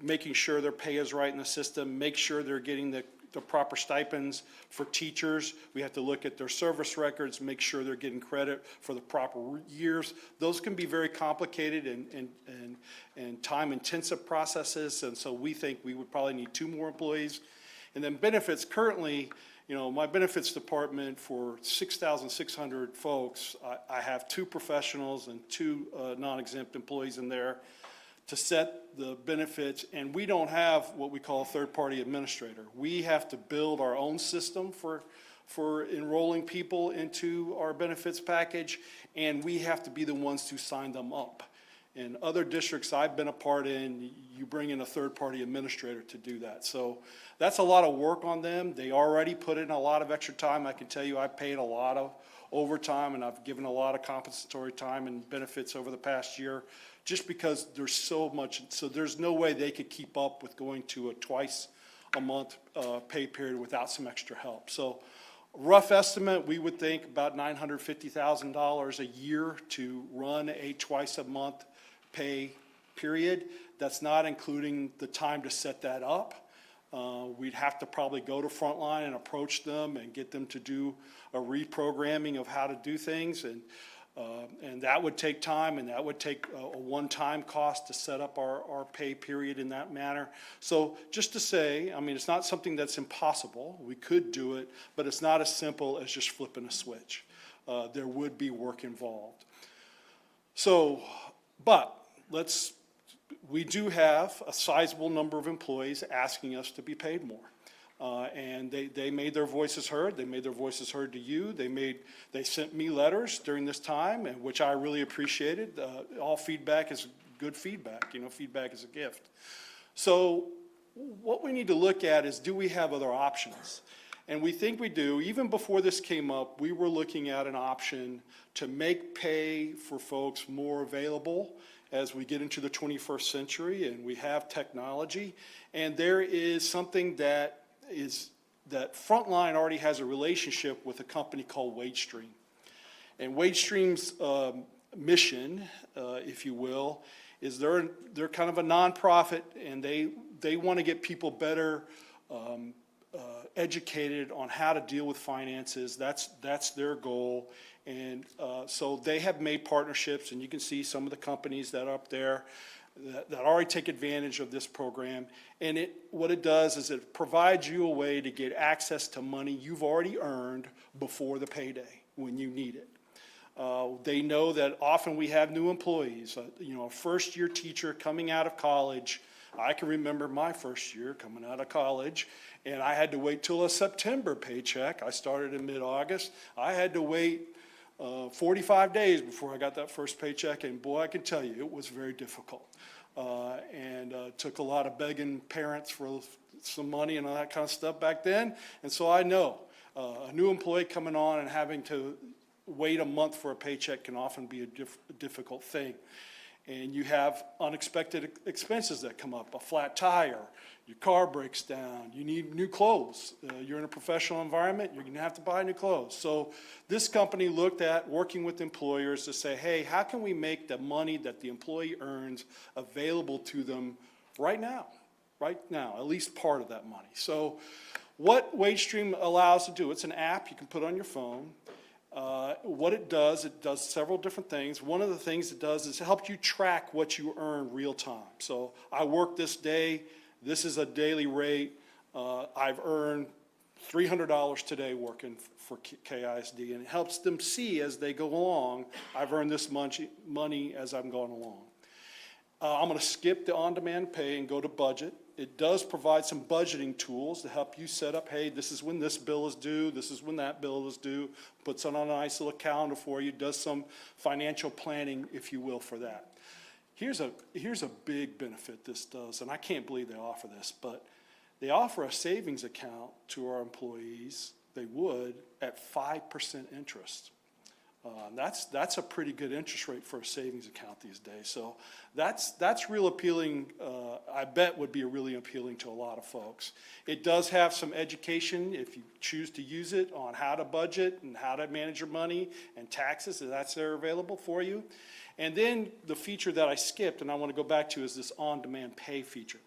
making sure their pay is right in the system, make sure they're getting the the proper stipends for teachers. We have to look at their service records, make sure they're getting credit for the proper years. Those can be very complicated and time-intensive processes, and so we think we would probably need 2 more employees. And then benefits, currently, my benefits department for 6,600 folks, I have 2 professionals and 2 non-exempt employees in there to set the benefits, and we don't have what we call a third-party administrator. We have to build our own system for enrolling people into our benefits package, and we have to be the ones to sign them up. In other districts I've been a part in, you bring in a third-party administrator to do that. So that's a lot of work on them. They already put in a lot of extra time. I can tell you I paid a lot of overtime, and I've given a lot of compensatory time and benefits over the past year, just because there's so much. So there's no way they could keep up with going to a twice-a-month pay period without some extra help. So rough estimate, we would think about $950,000 a year to run a twice-a-month pay period. That's not including the time to set that up. We'd have to probably go to Frontline and approach them and get them to do a reprogramming of how to do things, and that would take time, and that would take a one-time cost to set up our pay period in that manner. So just to say, I mean, it's not something that's impossible. We could do it, but it's not as simple as just flipping a switch. There would be work involved. So, but we do have a sizable number of employees asking us to be paid more. And they made their voices heard. They made their voices heard to you. They sent me letters during this time, and which I really appreciated. All feedback is good feedback. Feedback is a gift. So what we need to look at is, do we have other options? And we think we do. Even before this came up, we were looking at an option to make pay for folks more available as we get into the 21st century and we have technology. And there is something that Frontline already has a relationship with a company called WageStream. And WageStream's mission, if you will, is they're kind of a nonprofit, and they want to get people better educated on how to deal with finances. That's their goal. And so they have made partnerships, and you can see some of the companies that are up there that already take advantage of this program. And what it does is it provides you a way to get access to money you've already earned before the payday when you need it. They know that often we have new employees, a first-year teacher coming out of college. I can remember my first year coming out of college, and I had to wait till a September paycheck. I started in mid-August. I had to wait 45 days before I got that first paycheck, and boy, I can tell you, it was very difficult. And took a lot of begging parents for some money and all that kind of stuff back then. And so I know a new employee coming on and having to wait a month for a paycheck can often be a difficult thing. And you have unexpected expenses that come up, a flat tire, your car breaks down, you need new clothes. You're in a professional environment, you're gonna have to buy new clothes. So this company looked at working with employers to say, hey, how can we make the money that the employee earns available to them right now, at least part of that money. So what WageStream allows to do, it's an app you can put on your phone. What it does several different things. One of the things it does is help you track what you earn real time. So I work this day, this is a daily rate. I've earned $300 today working for KISD, and it helps them see as they go along, I've earned this much money as I'm going along. I'm going to skip the on-demand pay and go to budget. It does provide some budgeting tools to help you set up, hey, this is when this bill is due, this is when that bill is due, puts it on a nice little calendar for you, does some financial planning, if you will, for that. Here's a big benefit this does, and I can't believe they offer this, but they offer a savings account to our employees, they would, at 5% interest. That's a pretty good interest rate for a savings account these days. So that's real appealing. I bet would be really appealing to a lot of folks. It does have some education if you choose to use it on how to budget and how to manage your money and taxes. And that's there available for you. And then the feature that I skipped and I want to go back to is this on-demand pay feature.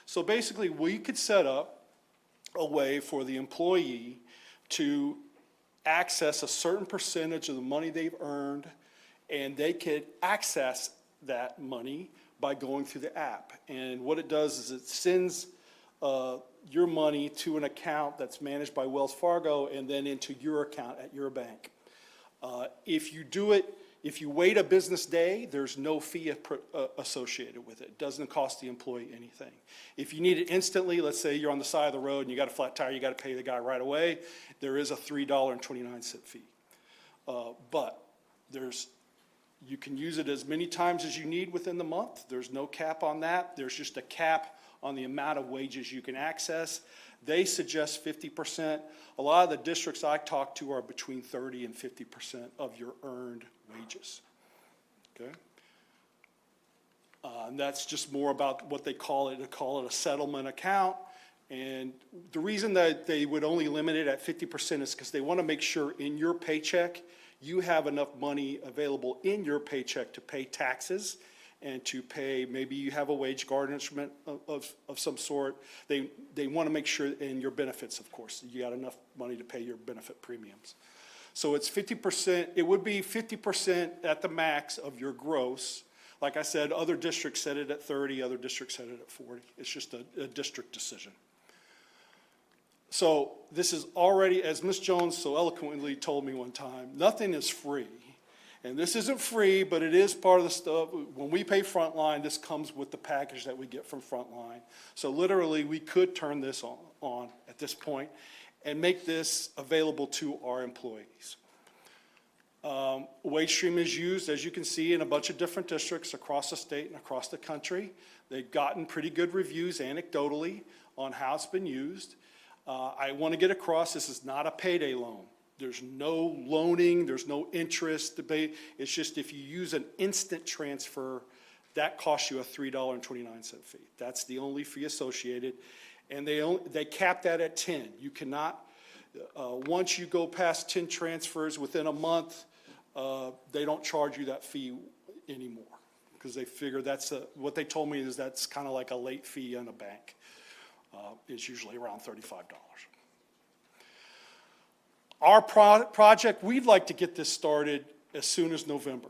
So basically we could set up a way for the employee to access a certain percentage of the money they've earned, and they could access that money by going through the app. And what it does is it sends your money to an account that's managed by Wells Fargo and then into your account at your bank. If you do it, if you wait a business day, there's no fee associated with it. It doesn't cost the employee anything. If you need it instantly, let's say you're on the side of the road and you got a flat tire, you got to pay the guy right away, there is a $3.29 fee. But you can use it as many times as you need within the month. There's no cap on that. There's just a cap on the amount of wages you can access. They suggest 50%. A lot of the districts I talk to are between 30 and 50% of your earned wages. Okay? And that's just more about what they call it. They call it a settlement account. And the reason that they would only limit it at 50% is because they want to make sure in your paycheck you have enough money available in your paycheck to pay taxes and to pay, maybe you have a wage garnishment of some sort. They want to make sure, in your benefits, of course, you got enough money to pay your benefit premiums. So it's 50%, it would be 50% at the max of your gross. Like I said, other districts set it at 30, other districts set it at 40. It's just a district decision. So this is already, as Ms. Jones so eloquently told me one time, nothing is free. And this isn't free, but it is part of the stuff. When we pay Frontline, this comes with the package that we get from Frontline. So literally, we could turn this on at this point and make this available to our employees. WageStream is used, as you can see, in a bunch of different districts across the state and across the country. They've gotten pretty good reviews anecdotally on how it's been used. I want to get across, this is not a payday loan. There's no loaning, there's no interest debate. It's just if you use an instant transfer, that costs you a $3.29 fee. That's the only fee associated. And they cap that at 10. You cannot, once you go past 10 transfers within a month, they don't charge you that fee anymore. Because they figure what they told me is that's kind of like a late fee on a bank. It's usually around $35. Our project, we'd like to get this started as soon as November.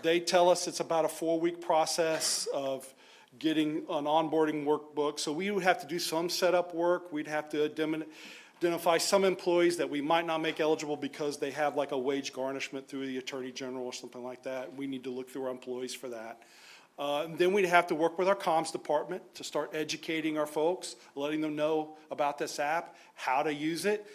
They tell us it's about a 4-week process of getting an onboarding workbook. So we would have to do some setup work. We'd have to identify some employees that we might not make eligible because they have like a wage garnishment through the Attorney General or something like that. We need to look through our employees for that. Then we'd have to work with our comms department to start educating our folks, letting them know about this app, how to use it.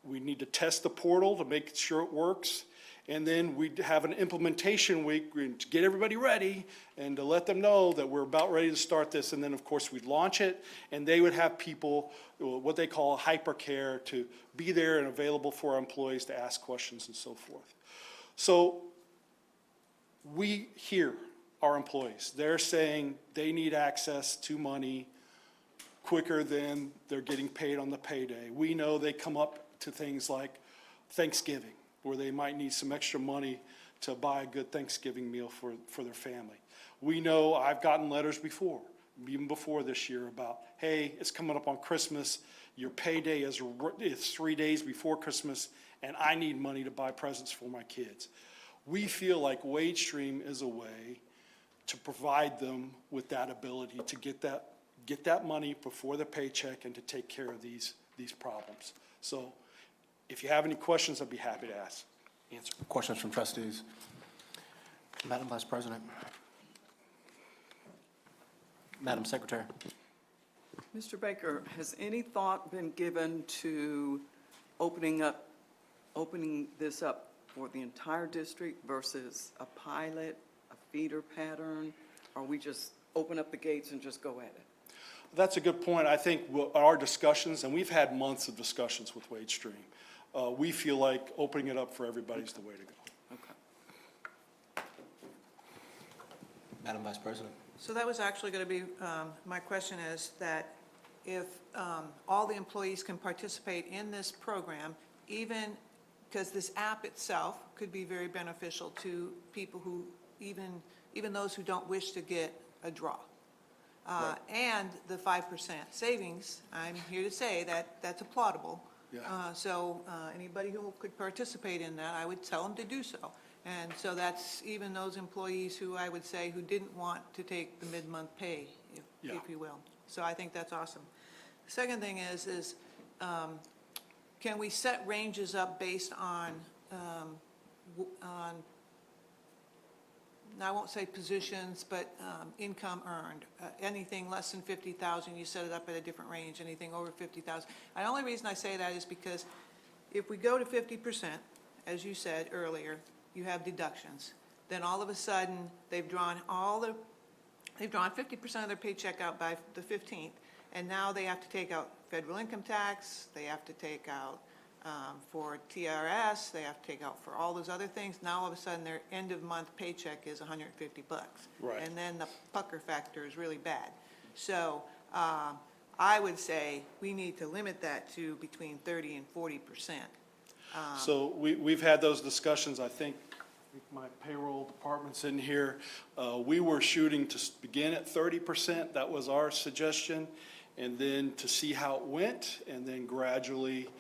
We need to test the portal to make sure it works. And then we'd have an implementation week to get everybody ready and to let them know that we're about ready to start this. And then, of course, we'd launch it, and they would have people, what they call hypercare, to be there and available for our employees to ask questions and so forth. So we hear our employees. They're saying they need access to money quicker than they're getting paid on the payday. We know they come up to things like Thanksgiving, where they might need some extra money to buy a good Thanksgiving meal for their family. We know I've gotten letters before, even before this year, about, hey, it's coming up on Christmas, your payday is 3 days before Christmas, and I need money to buy presents for my kids. We feel like WageStream is a way to provide them with that ability to get that money before the paycheck and to take care of these problems. So if you have any questions, I'd be happy to answer. Questions from trustees? Madam Vice President. Madam Secretary. Mr. Baker, has any thought been given to opening this up for the entire district versus a pilot, a feeder pattern, or we just open up the gates and just go at it? That's a good point. I think our discussions, and we've had months of discussions with WageStream, we feel like opening it up for everybody is the way to go. Okay. Madam Vice President. So that was actually going to be, my question is that if all the employees can participate in this program, even because this app itself could be very beneficial to people who, even those who don't wish to get a draw. and the 5% savings. I'm here to say that that's applaudable. So anybody who could participate in that, I would tell them to do so. And so that's even those employees who I would say who didn't want to take the mid-month pay, if you will. So I think that's awesome. The second thing is can we set ranges up based on, I won't say positions, but income earned? Anything less than 50,000, you set it up at a different range. Anything over 50,000. The only reason I say that is because if we go to 50%, as you said earlier, you have deductions. Then all of a sudden, they've drawn 50% of their paycheck out by the 15th, and now they have to take out federal income tax, they have to take out for TRS, they have to take out for all those other things. Now all of a sudden their end of month paycheck is $150. Right. And then the pucker factor is really bad. So I would say we need to limit that to between 30 and 40%. So we've had those discussions, I think my payroll department's in here. We were shooting to begin at 30%, that was our suggestion, and then to see how it went, and then gradually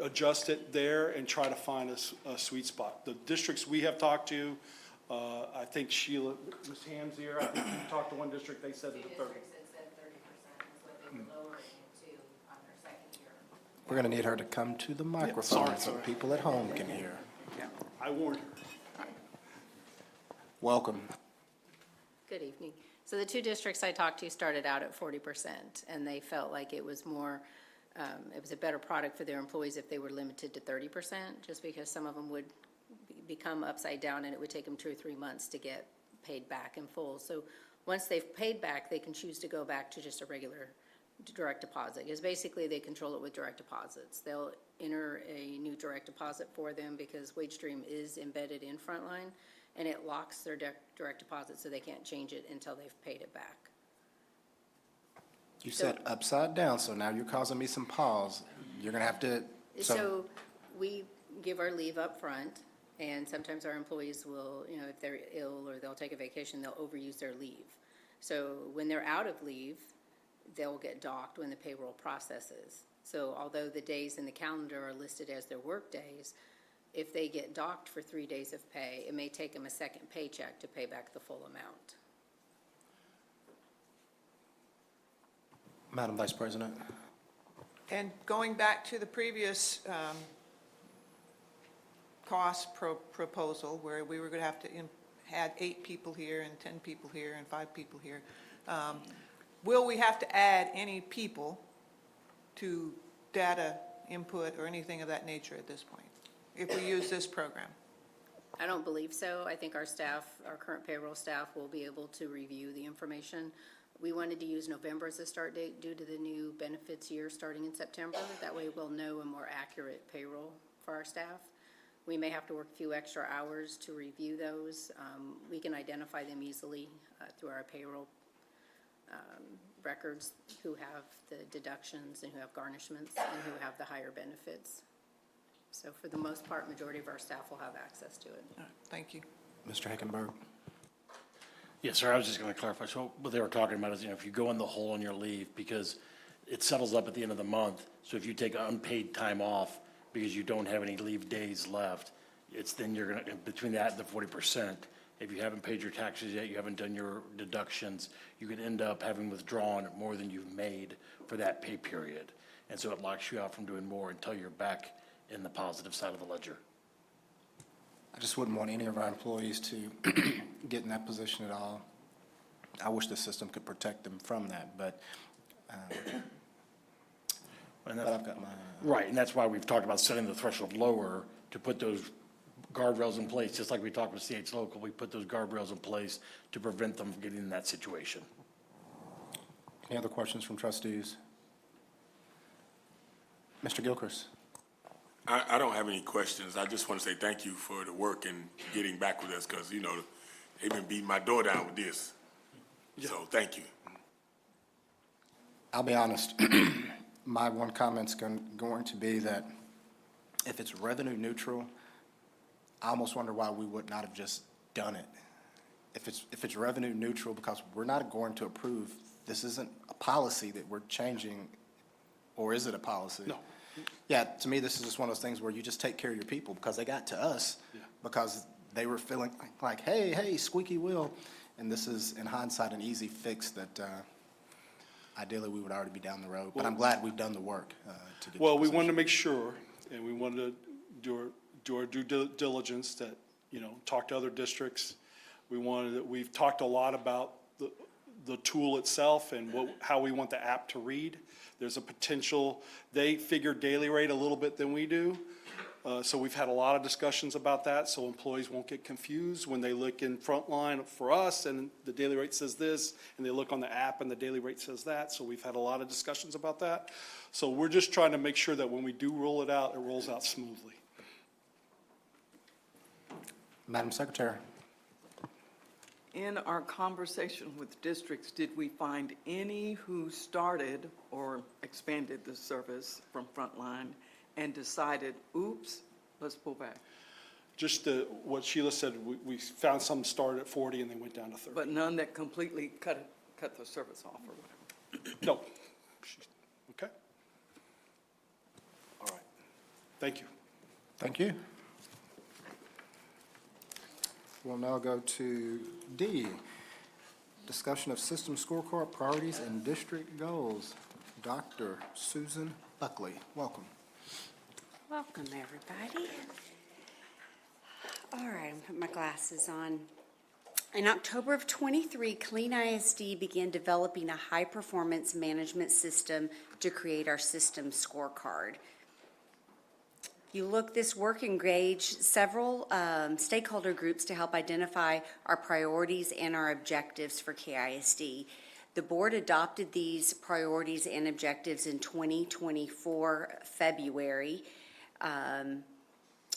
adjust it there and try to find a sweet spot. The districts we have talked to, I think Sheila, Ms. Ham's here, I think you talked to one district, they said it's 30. We're going to need her to come to the microphone so people at home can hear. I warned her. Welcome. Good evening. So the two districts I talked to started out at 40%, and they felt like it was more, it was a better product for their employees if they were limited to 30%, just because some of them would become upside down and it would take them 2 or 3 months to get paid back in full. So once they've paid back, they can choose to go back to just a regular direct deposit, because basically they control it with direct deposits. They'll enter a new direct deposit for them because WageStream is embedded in Frontline, and it locks their direct deposit so they can't change it until they've paid it back. You said upside down, so now you're causing me some pause. You're going to have to. So we give our leave up front, and sometimes our employees will, if they're ill or they'll take a vacation, they'll overuse their leave. So when they're out of leave, they'll get docked when the payroll processes. So although the days in the calendar are listed as their work days, if they get docked for 3 days of pay, it may take them a second paycheck to pay back the full amount. Madam Vice President. And going back to the previous cost proposal, where we were going to have to add 8 people here and 10 people here and 5 people here, will we have to add any people to data input or anything of that nature at this point, if we use this program? I don't believe so. I think our staff, our current payroll staff, will be able to review the information. We wanted to use November as a start date due to the new benefits year starting in September. That way we'll know a more accurate payroll for our staff. We may have to work a few extra hours to review those. We can identify them easily through our payroll records, who have the deductions and who have garnishments and who have the higher benefits. So for the most part, majority of our staff will have access to it. Thank you. Mr. Hickenberg. Yes, sir, I was just going to clarify. So what they were talking about is, if you go in the hole on your leave, because it settles up at the end of the month, so if you take unpaid time off because you don't have any leave days left, it's then you're going to, between that and the 40%, if you haven't paid your taxes yet, you haven't done your deductions, you could end up having withdrawn more than you've made for that pay period. And so it locks you out from doing more until you're back in the positive side of the ledger. I just wouldn't want any of our employees to get in that position at all. I wish the system could protect them from that, but I've got my... Right, and that's why we've talked about setting the threshold lower to put those guardrails in place, just like we talked with CH Local. We put those guardrails in place to prevent them from getting in that situation. Any other questions from trustees? Mr. Gilchrist. I don't have any questions. I just want to say thank you for the work and getting back with us, because, they've been beating my door down with this. So thank you. I'll be honest. My one comment's going to be that if it's revenue neutral, I almost wonder why we would not have just done it. If it's revenue neutral, because we're not going to approve this isn't a policy that we're changing, or is it a policy? No. Yeah, to me, this is just one of those things where you just take care of your people, because they got to us, because they were feeling like, hey, squeaky wheel. And this is, in hindsight, an easy fix that ideally we would already be down the road. But I'm glad we've done the work to get. Well, we wanted to make sure, and we wanted to do our due diligence that, talk to other districts. We've talked a lot about the tool itself and how we want the app to read. There's a potential, they figure daily rate a little bit than we do. So we've had a lot of discussions about that, so employees won't get confused when they look in Frontline for us and the daily rate says this, and they look on the app and the daily rate says that. So we've had a lot of discussions about that. So we're just trying to make sure that when we do roll it out, it rolls out smoothly. Madam Secretary. In our conversation with districts, did we find any who started or expanded the service from Frontline and decided, oops, let's pull back? Just what Sheila said, we found some started at 40 and they went down to 30. But none that completely cut the service off or whatever? No. Okay. All right. Thank you. Thank you. We'll now go to D, discussion of system scorecard priorities and district goals. Dr. Susan Buckley, welcome. Welcome, everybody. All right, I'm putting my glasses on. In October of '23, Killeen ISD began developing a high-performance management system to create our system scorecard. This work engaged several stakeholder groups to help identify our priorities and our objectives for KISD. The board adopted these priorities and objectives in 2024 February,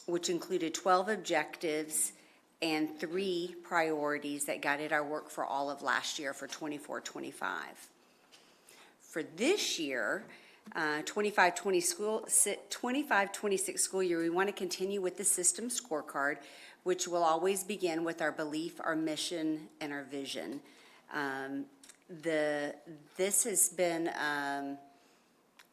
which included 12 objectives and 3 priorities that guided our work for all of last year for 24-25. For this year, 25-26 school year, we want to continue with the system scorecard, which will always begin with our belief, our mission, and our vision. This has been a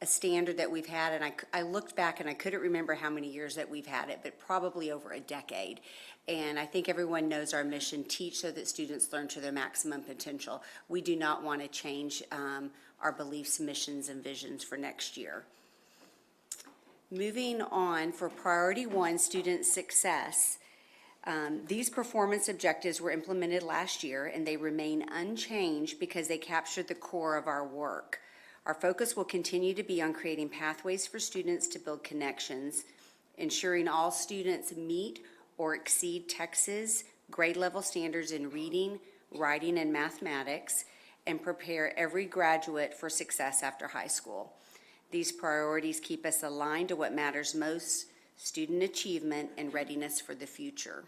standard that we've had, and I looked back and I couldn't remember how many years that we've had it, but probably over a decade. And I think everyone knows our mission: teach so that students learn to their maximum potential. We do not want to change our beliefs, missions, and visions for next year. Moving on, for priority 1, student success, these performance objectives were implemented last year, and they remain unchanged because they captured the core of our work. Our focus will continue to be on creating pathways for students to build connections, ensuring all students meet or exceed Texas grade level standards in reading, writing, and mathematics, and prepare every graduate for success after high school. These priorities keep us aligned to what matters most: student achievement and readiness for the future.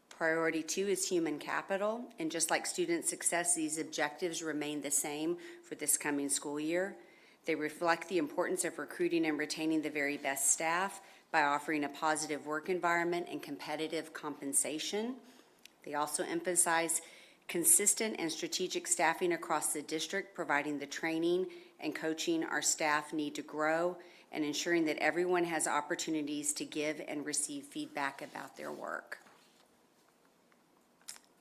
Priority 2 is human capital, and just like student success, these objectives remain the same for this coming school year. They reflect the importance of recruiting and retaining the very best staff by offering a positive work environment and competitive compensation. They also emphasize consistent and strategic staffing across the district, providing the training and coaching our staff need to grow, and ensuring that everyone has opportunities to give and receive feedback about their work.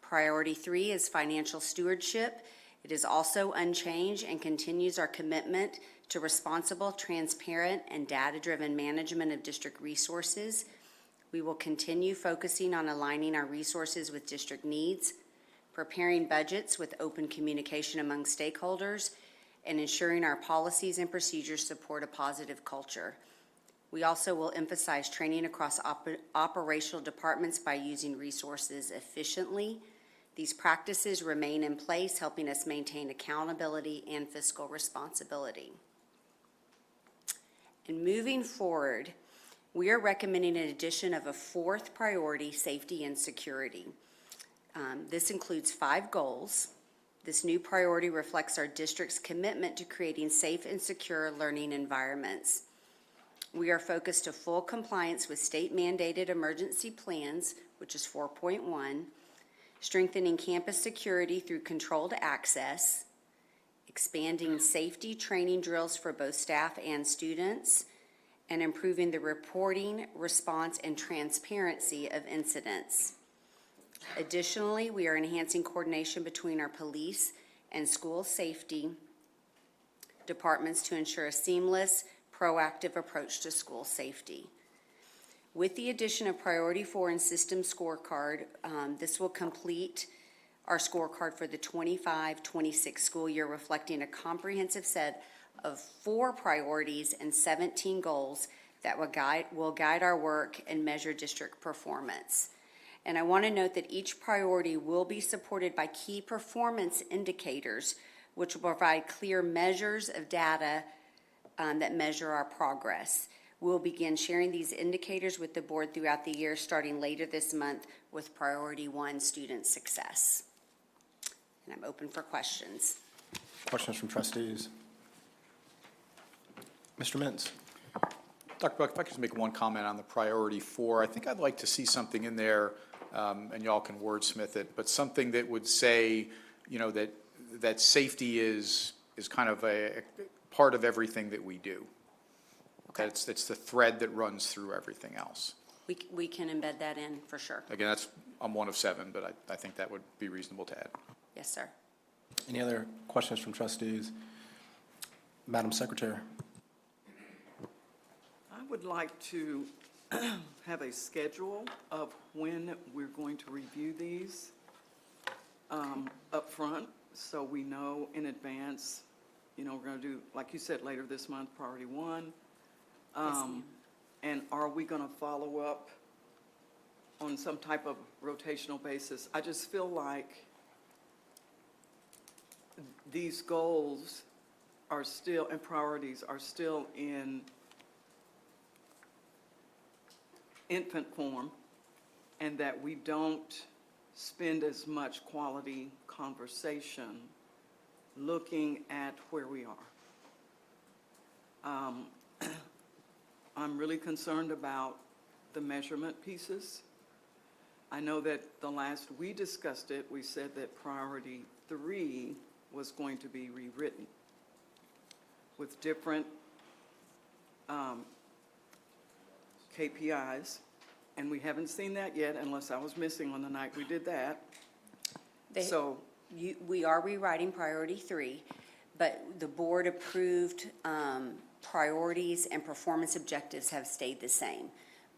Priority 3 is financial stewardship. It is also unchanged and continues our commitment to responsible, transparent, and data-driven management of district resources. We will continue focusing on aligning our resources with district needs, preparing budgets with open communication among stakeholders, and ensuring our policies and procedures support a positive culture. We also will emphasize training across operational departments by using resources efficiently. These practices remain in place, helping us maintain accountability and fiscal responsibility. And moving forward, we are recommending an addition of a 4th priority: safety and security. This includes 5 goals. This new priority reflects our district's commitment to creating safe and secure learning environments. We are focused to full compliance with state-mandated emergency plans, which is 4.1, strengthening campus security through controlled access, expanding safety training drills for both staff and students, and improving the reporting, response, and transparency of incidents. Additionally, we are enhancing coordination between our police and school safety departments to ensure a seamless, proactive approach to school safety. With the addition of Priority 4 and System Scorecard, this will complete our scorecard for the 25-26 school year, reflecting a comprehensive set of 4 priorities and 17 goals that will guide our work and measure district performance. And I want to note that each priority will be supported by key performance indicators, which will provide clear measures of data that measure our progress. We'll begin sharing these indicators with the board throughout the year, starting later this month with Priority 1, Student Success. And I'm open for questions. Questions from trustees? Mr. Mintz? Dr. Buck, if I could just make one comment on the Priority 4, I think I'd like to see something in there, and y'all can wordsmith it, but something that would say, you know, that safety is kind of a part of everything that we do. Okay. It's the thread that runs through everything else. We can embed that in for sure. Again, I'm one of 7, but I think that would be reasonable to add. Yes, sir. Any other questions from trustees? Madam Secretary? I would like to have a schedule of when we're going to review these up front, so we know in advance, you know, we're going to do, like you said, later this month, Priority 1. And are we going to follow up on some type of rotational basis? I just feel like these goals are still, and priorities are still in infant form, and that we don't spend as much quality conversation looking at where we are. I'm really concerned about the measurement pieces. I know that the last we discussed it, we said that Priority 3 was going to be rewritten with different KPIs, and we haven't seen that yet unless I was missing on the night we did that. We are rewriting Priority 3, but the board approved priorities and performance objectives have stayed the same.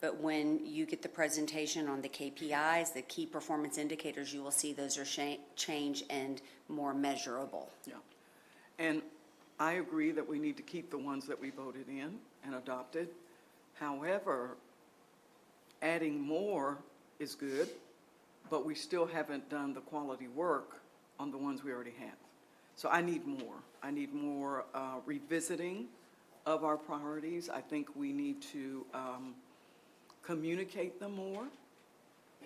But when you get the presentation on the KPIs, the key performance indicators, you will see those are change and more measurable. Yeah. And I agree that we need to keep the ones that we voted in and adopted. However, adding more is good, but we still haven't done the quality work on the ones we already have. So I need more. I need more revisiting of our priorities. I think we need to communicate them more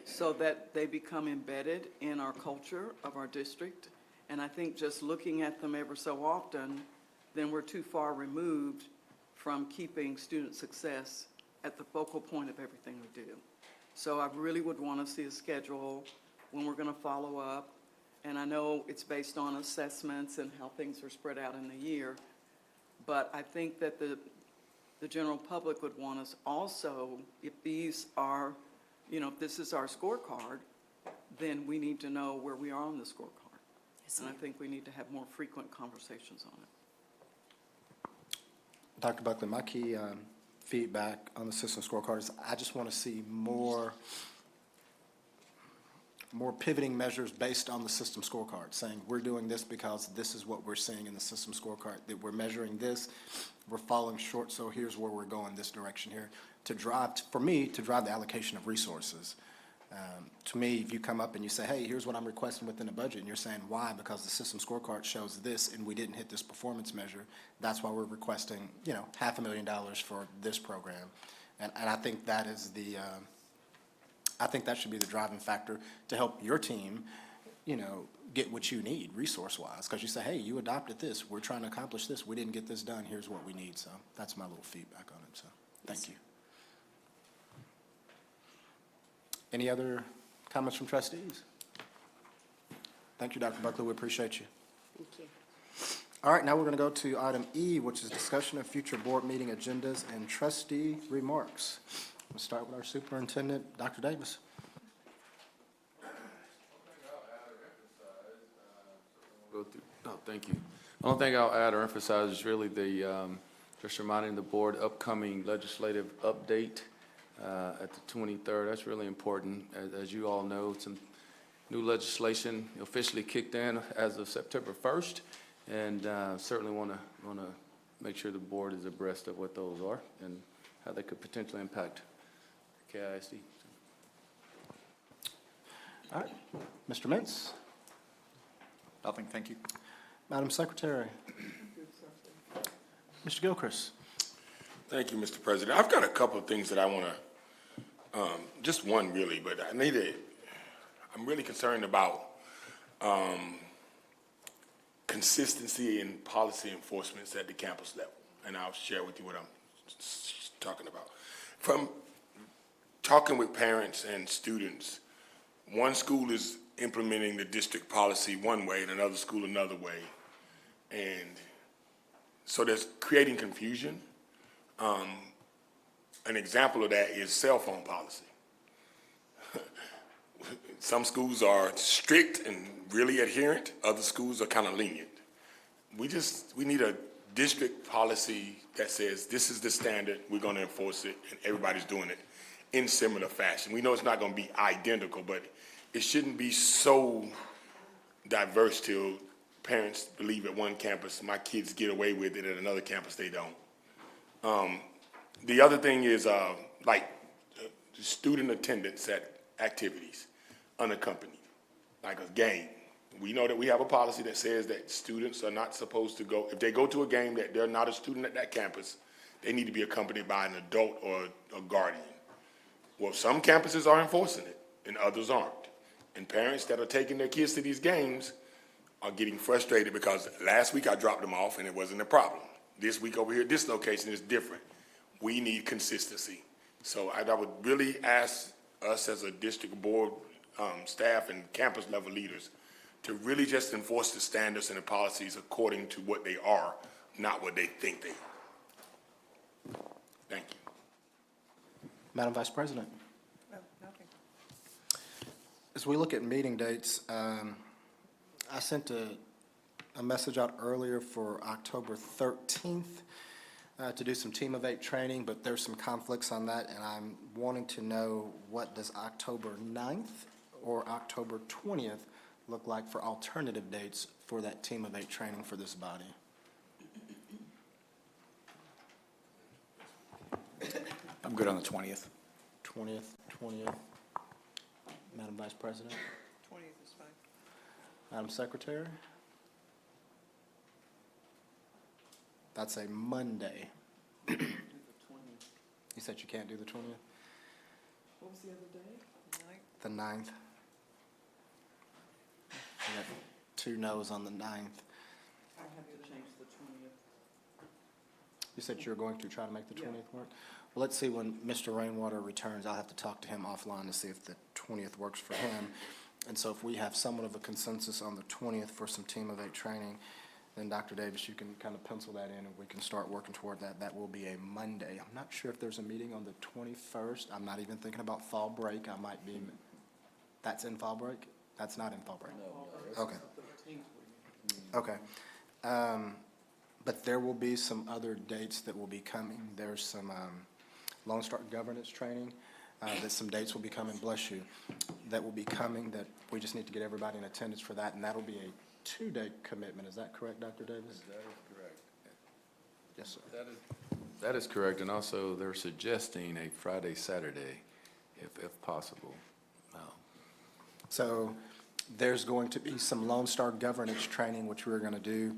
so that they become embedded in our culture of our district. And I think just looking at them ever so often, then we're too far removed from keeping student success at the focal point of everything we do. So I really would want to see a schedule when we're going to follow up. And I know it's based on assessments and how things are spread out in the year, but I think that the general public would want us also, if these are, you know, if this is our scorecard, then we need to know where we are on the scorecard. Yes, and I think we need to have more frequent conversations on it. Dr. Buckley, my key feedback on the system scorecard is I just want to see more pivoting measures based on the system scorecard, saying we're doing this because this is what we're seeing in the system scorecard, that we're measuring this, we're falling short, so here's where we're going, this direction here, to drive, for me, to drive the allocation of resources. To me, if you come up and you say, hey, here's what I'm requesting within the budget, and you're saying, why? Because the system scorecard shows this, and we didn't hit this performance measure, that's why we're requesting, you know, $500,000 for this program. And I think that is the, I think that should be the driving factor to help your team, you know, get what you need resource-wise. Because you say, hey, you adopted this, we're trying to accomplish this, we didn't get this done, here's what we need. So that's my little feedback on it, so thank you. Any other comments from trustees? Thank you, Dr. Buckley. We appreciate you. Thank you. All right, now we're going to go to item E, which is discussion of future board meeting agendas and trustee remarks. We'll start with our superintendent, Dr. Davis. Thank you. The only thing I'll add or emphasize is really just reminding the board upcoming legislative update at the 23rd. That's really important. As you all know, some new legislation officially kicked in as of September 1st, and certainly want to make sure the board is abreast of what those are and how they could potentially impact KISD. All right, Mr. Mintz. Nothing, thank you. Madam Secretary. Mr. Gilchrist. Thank you, Mr. President. I've got a couple of things that I want to, just one really, but I'm really concerned about consistency in policy enforcements at the campus level, and I'll share with you what I'm talking about. From talking with parents and students, one school is implementing the district policy one way and another school another way, and so there's creating confusion. An example of that is cell phone policy. Some schools are strict and really adherent. Other schools are kind of lenient. We need a district policy that says this is the standard, we're going to enforce it, and everybody's doing it in similar fashion. We know it's not going to be identical, but it shouldn't be so diverse till parents believe at one campus, my kids get away with it, at another campus they don't. The other thing is student attendance at activities, unaccompanied, like a game. We know that we have a policy that says that students are not supposed to go, if they go to a game that they're not a student at that campus, they need to be accompanied by an adult or a guardian. Well, some campuses are enforcing it and others aren't. And parents that are taking their kids to these games are getting frustrated because last week I dropped them off and it wasn't a problem. This week over here, this location is different. We need consistency. So I would really ask us as a district board staff and campus level leaders to really just enforce the standards and the policies according to what they are, not what they think they are. Thank you. Madam Vice President. Nothing. As we look at meeting dates, I sent a message out earlier for October 13th to do some Team of 8 training, but there's some conflicts on that, and I'm wanting to know what does October 9th or October 20th look like for alternative dates for that Team of 8 training for this body? I'm good on the 20th. 20th. Madam Vice President? 20th is fine. Madam Secretary? That's a Monday. You said you can't do the 20th? What was the other day? The 9th. We got 2 no's on the 9th. I have to change the 20th. You said you were going to try to make the Yeah. 20th work? Well, let's see when Mr. Rainwater returns. I'll have to talk to him offline to see if the 20th works for him. And so if we have somewhat of a consensus on the 20th for some Team of 8 training, then Dr. Davis, you can kind of pencil that in and we can start working toward that. That will be a Monday. I'm not sure if there's a meeting on the 21st. I'm not even thinking about fall break. I might be, that's in fall break? That's not in fall break? Okay. Okay. But there will be some other dates that will be coming. There's some Lone Star governance training, that some dates will be coming, bless you, that will be coming that we just need to get everybody in attendance for that, and that'll be a 2-day commitment. Is that correct, Dr. Davis? That is correct. Yes, sir. That is correct, and also they're suggesting a Friday, Saturday, if possible. So there's going to be some Lone Star governance training, which we're going to do,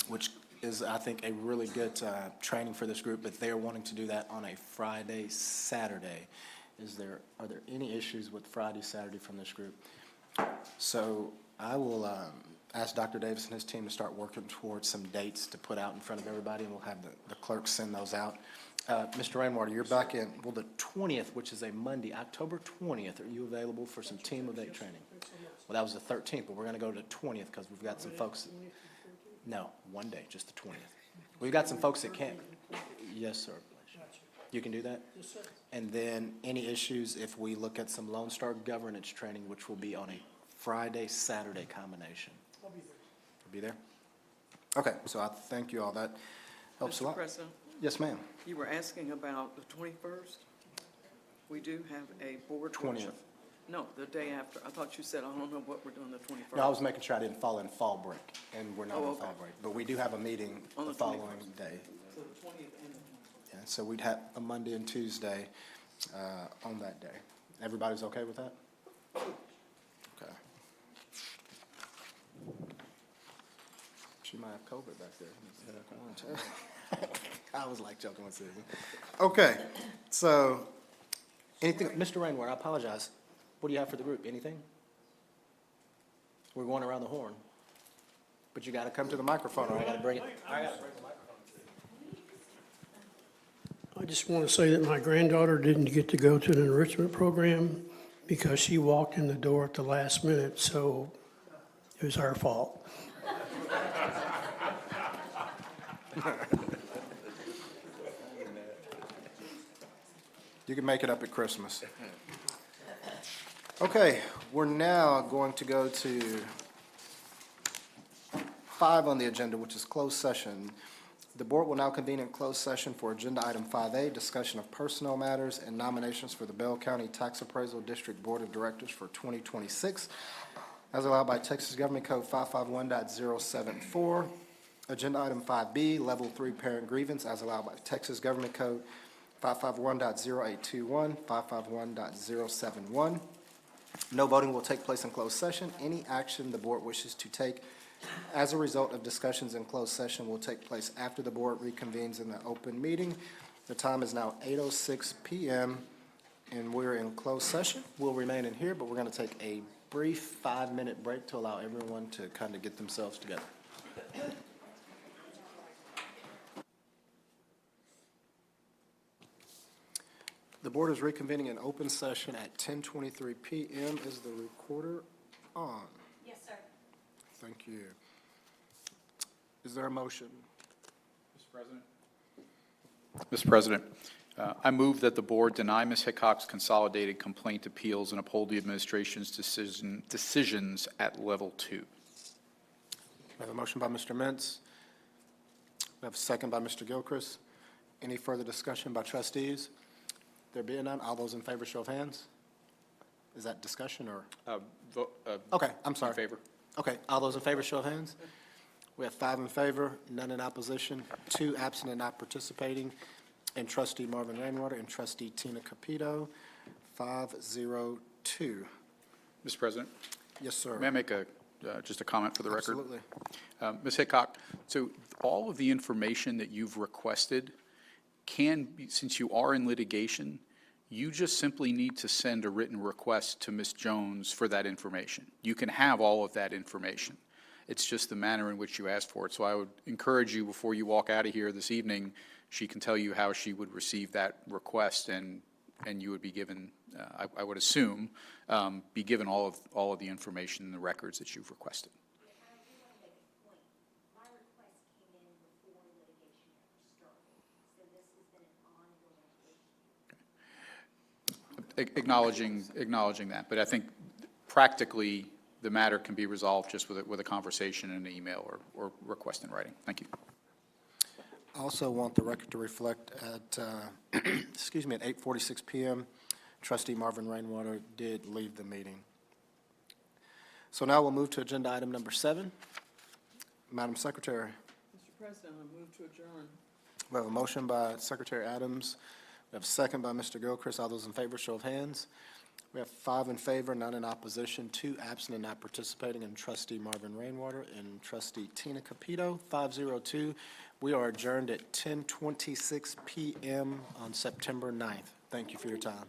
which is, I think, a really good training for this group, but they're wanting to do that on a Friday, Saturday. Are there any issues with Friday, Saturday from this group? So I will ask Dr. Davis and his team to start working towards some dates to put out in front of everybody, and we'll have the clerks send those out. Mr. Rainwater, you're back in, the 20th, which is a Monday, October 20th, are you available for some Team of 8 training? Well, that was the 13th, but we're going to go to the 20th because we've got some folks. No, one day, just the 20th. We've got some folks that can't. Yes, sir. You can do that? Yes, sir. And then any issues if we look at some Lone Star governance training, which will be on a Friday, Saturday combination. I'll be there. You'll be there? Okay, so I thank you all. That helps a lot. Mr. President, Yes, ma'am. you were asking about the 21st? We do have a board 20th. workshop. No, the day after. I thought you said, I don't know what we're doing the 21st. No, I was making sure I didn't fall in fall break, and we're not Oh, in okay. fall break. But we do have a meeting On the the following 21st. day. So the 20th and the 21st. Yeah, so we'd have a Monday and Tuesday on that day. Everybody's okay with that? Okay. She might have COVID back there. I was like joking with Susan. Okay, so, anything, Mr. Rainwater, I apologize. What do you have for the group? Anything? We're going around the horn. But you gotta come to the microphone, or I gotta bring it. I gotta bring the microphone to you. I just want to say that my granddaughter didn't get to go to an enrichment program because she walked in the door at the last minute, so it was our fault. You can make it up at Christmas. Okay, we're now going to go to 5 on the agenda, which is closed session. The board will now convene in closed session for agenda item 5A, discussion of personnel matters and nominations for the Bell County Tax Appraisal District Board of Directors for 2026, as allowed by Texas Government Code 551.074. Agenda item 5B, Level 3 Parent Grievance, as allowed by Texas Government Code 551.0821, 551.071. No voting will take place in closed session. Any action the board wishes to take as a result of discussions in closed session will take place after the board reconvenes in the open meeting. The time is now 8:06 p.m. and we're in closed session. We'll remain in here, but we're going to take a brief 5-minute break to allow everyone to kind of get themselves together. The board is reconvening in open session at 10:23 p.m. Is the recorder on? Yes, sir. Thank you. Is there a motion? Mr. President, I move that the board deny Ms. Hickok's consolidated complaint appeals and uphold the administration's decisions at level 2. We have a motion by Mr. Mintz. We have a second by Mr. Gilchrist. Any further discussion by trustees? There being none, all those in favor, show of hands. Is that discussion or? Okay, I'm sorry. In favor. Okay, all those in favor, show of hands. We have 5 in favor, none in opposition, 2 absent and not participating, and trustee Marvin Rainwater and trustee Tina Capito, 5-0-2. Mr. President? Yes, sir. May I make just a comment for the record? Absolutely. Ms. Hickok, so all of the information that you've requested can be, since you are in litigation, you just simply need to send a written request to Ms. Jones for that information. You can have all of that information. It's just the manner in which you asked for it. So I would encourage you, before you walk out of here this evening, she can tell you how she would receive that request, and you would be given, I would assume, be given all of the information and the records that you've requested. Acknowledging that, but I think practically the matter can be resolved just with a conversation and an email or request in writing. Thank you. I also want the record to reflect at, excuse me, at 8:46 p.m., trustee Marvin Rainwater did leave the meeting. So now we'll move to agenda item number 7. Madam Secretary, Mr. President, I move to adjourn. we have a motion by Secretary Adams. We have a second by Mr. Gilchrist. All those in favor, show of hands. We have 5 in favor, none in opposition, 2 absent and not participating, and trustee Marvin Rainwater and trustee Tina Capito, 5-0-2. We are adjourned at 10:26 p.m. on September 9th. Thank you for your time.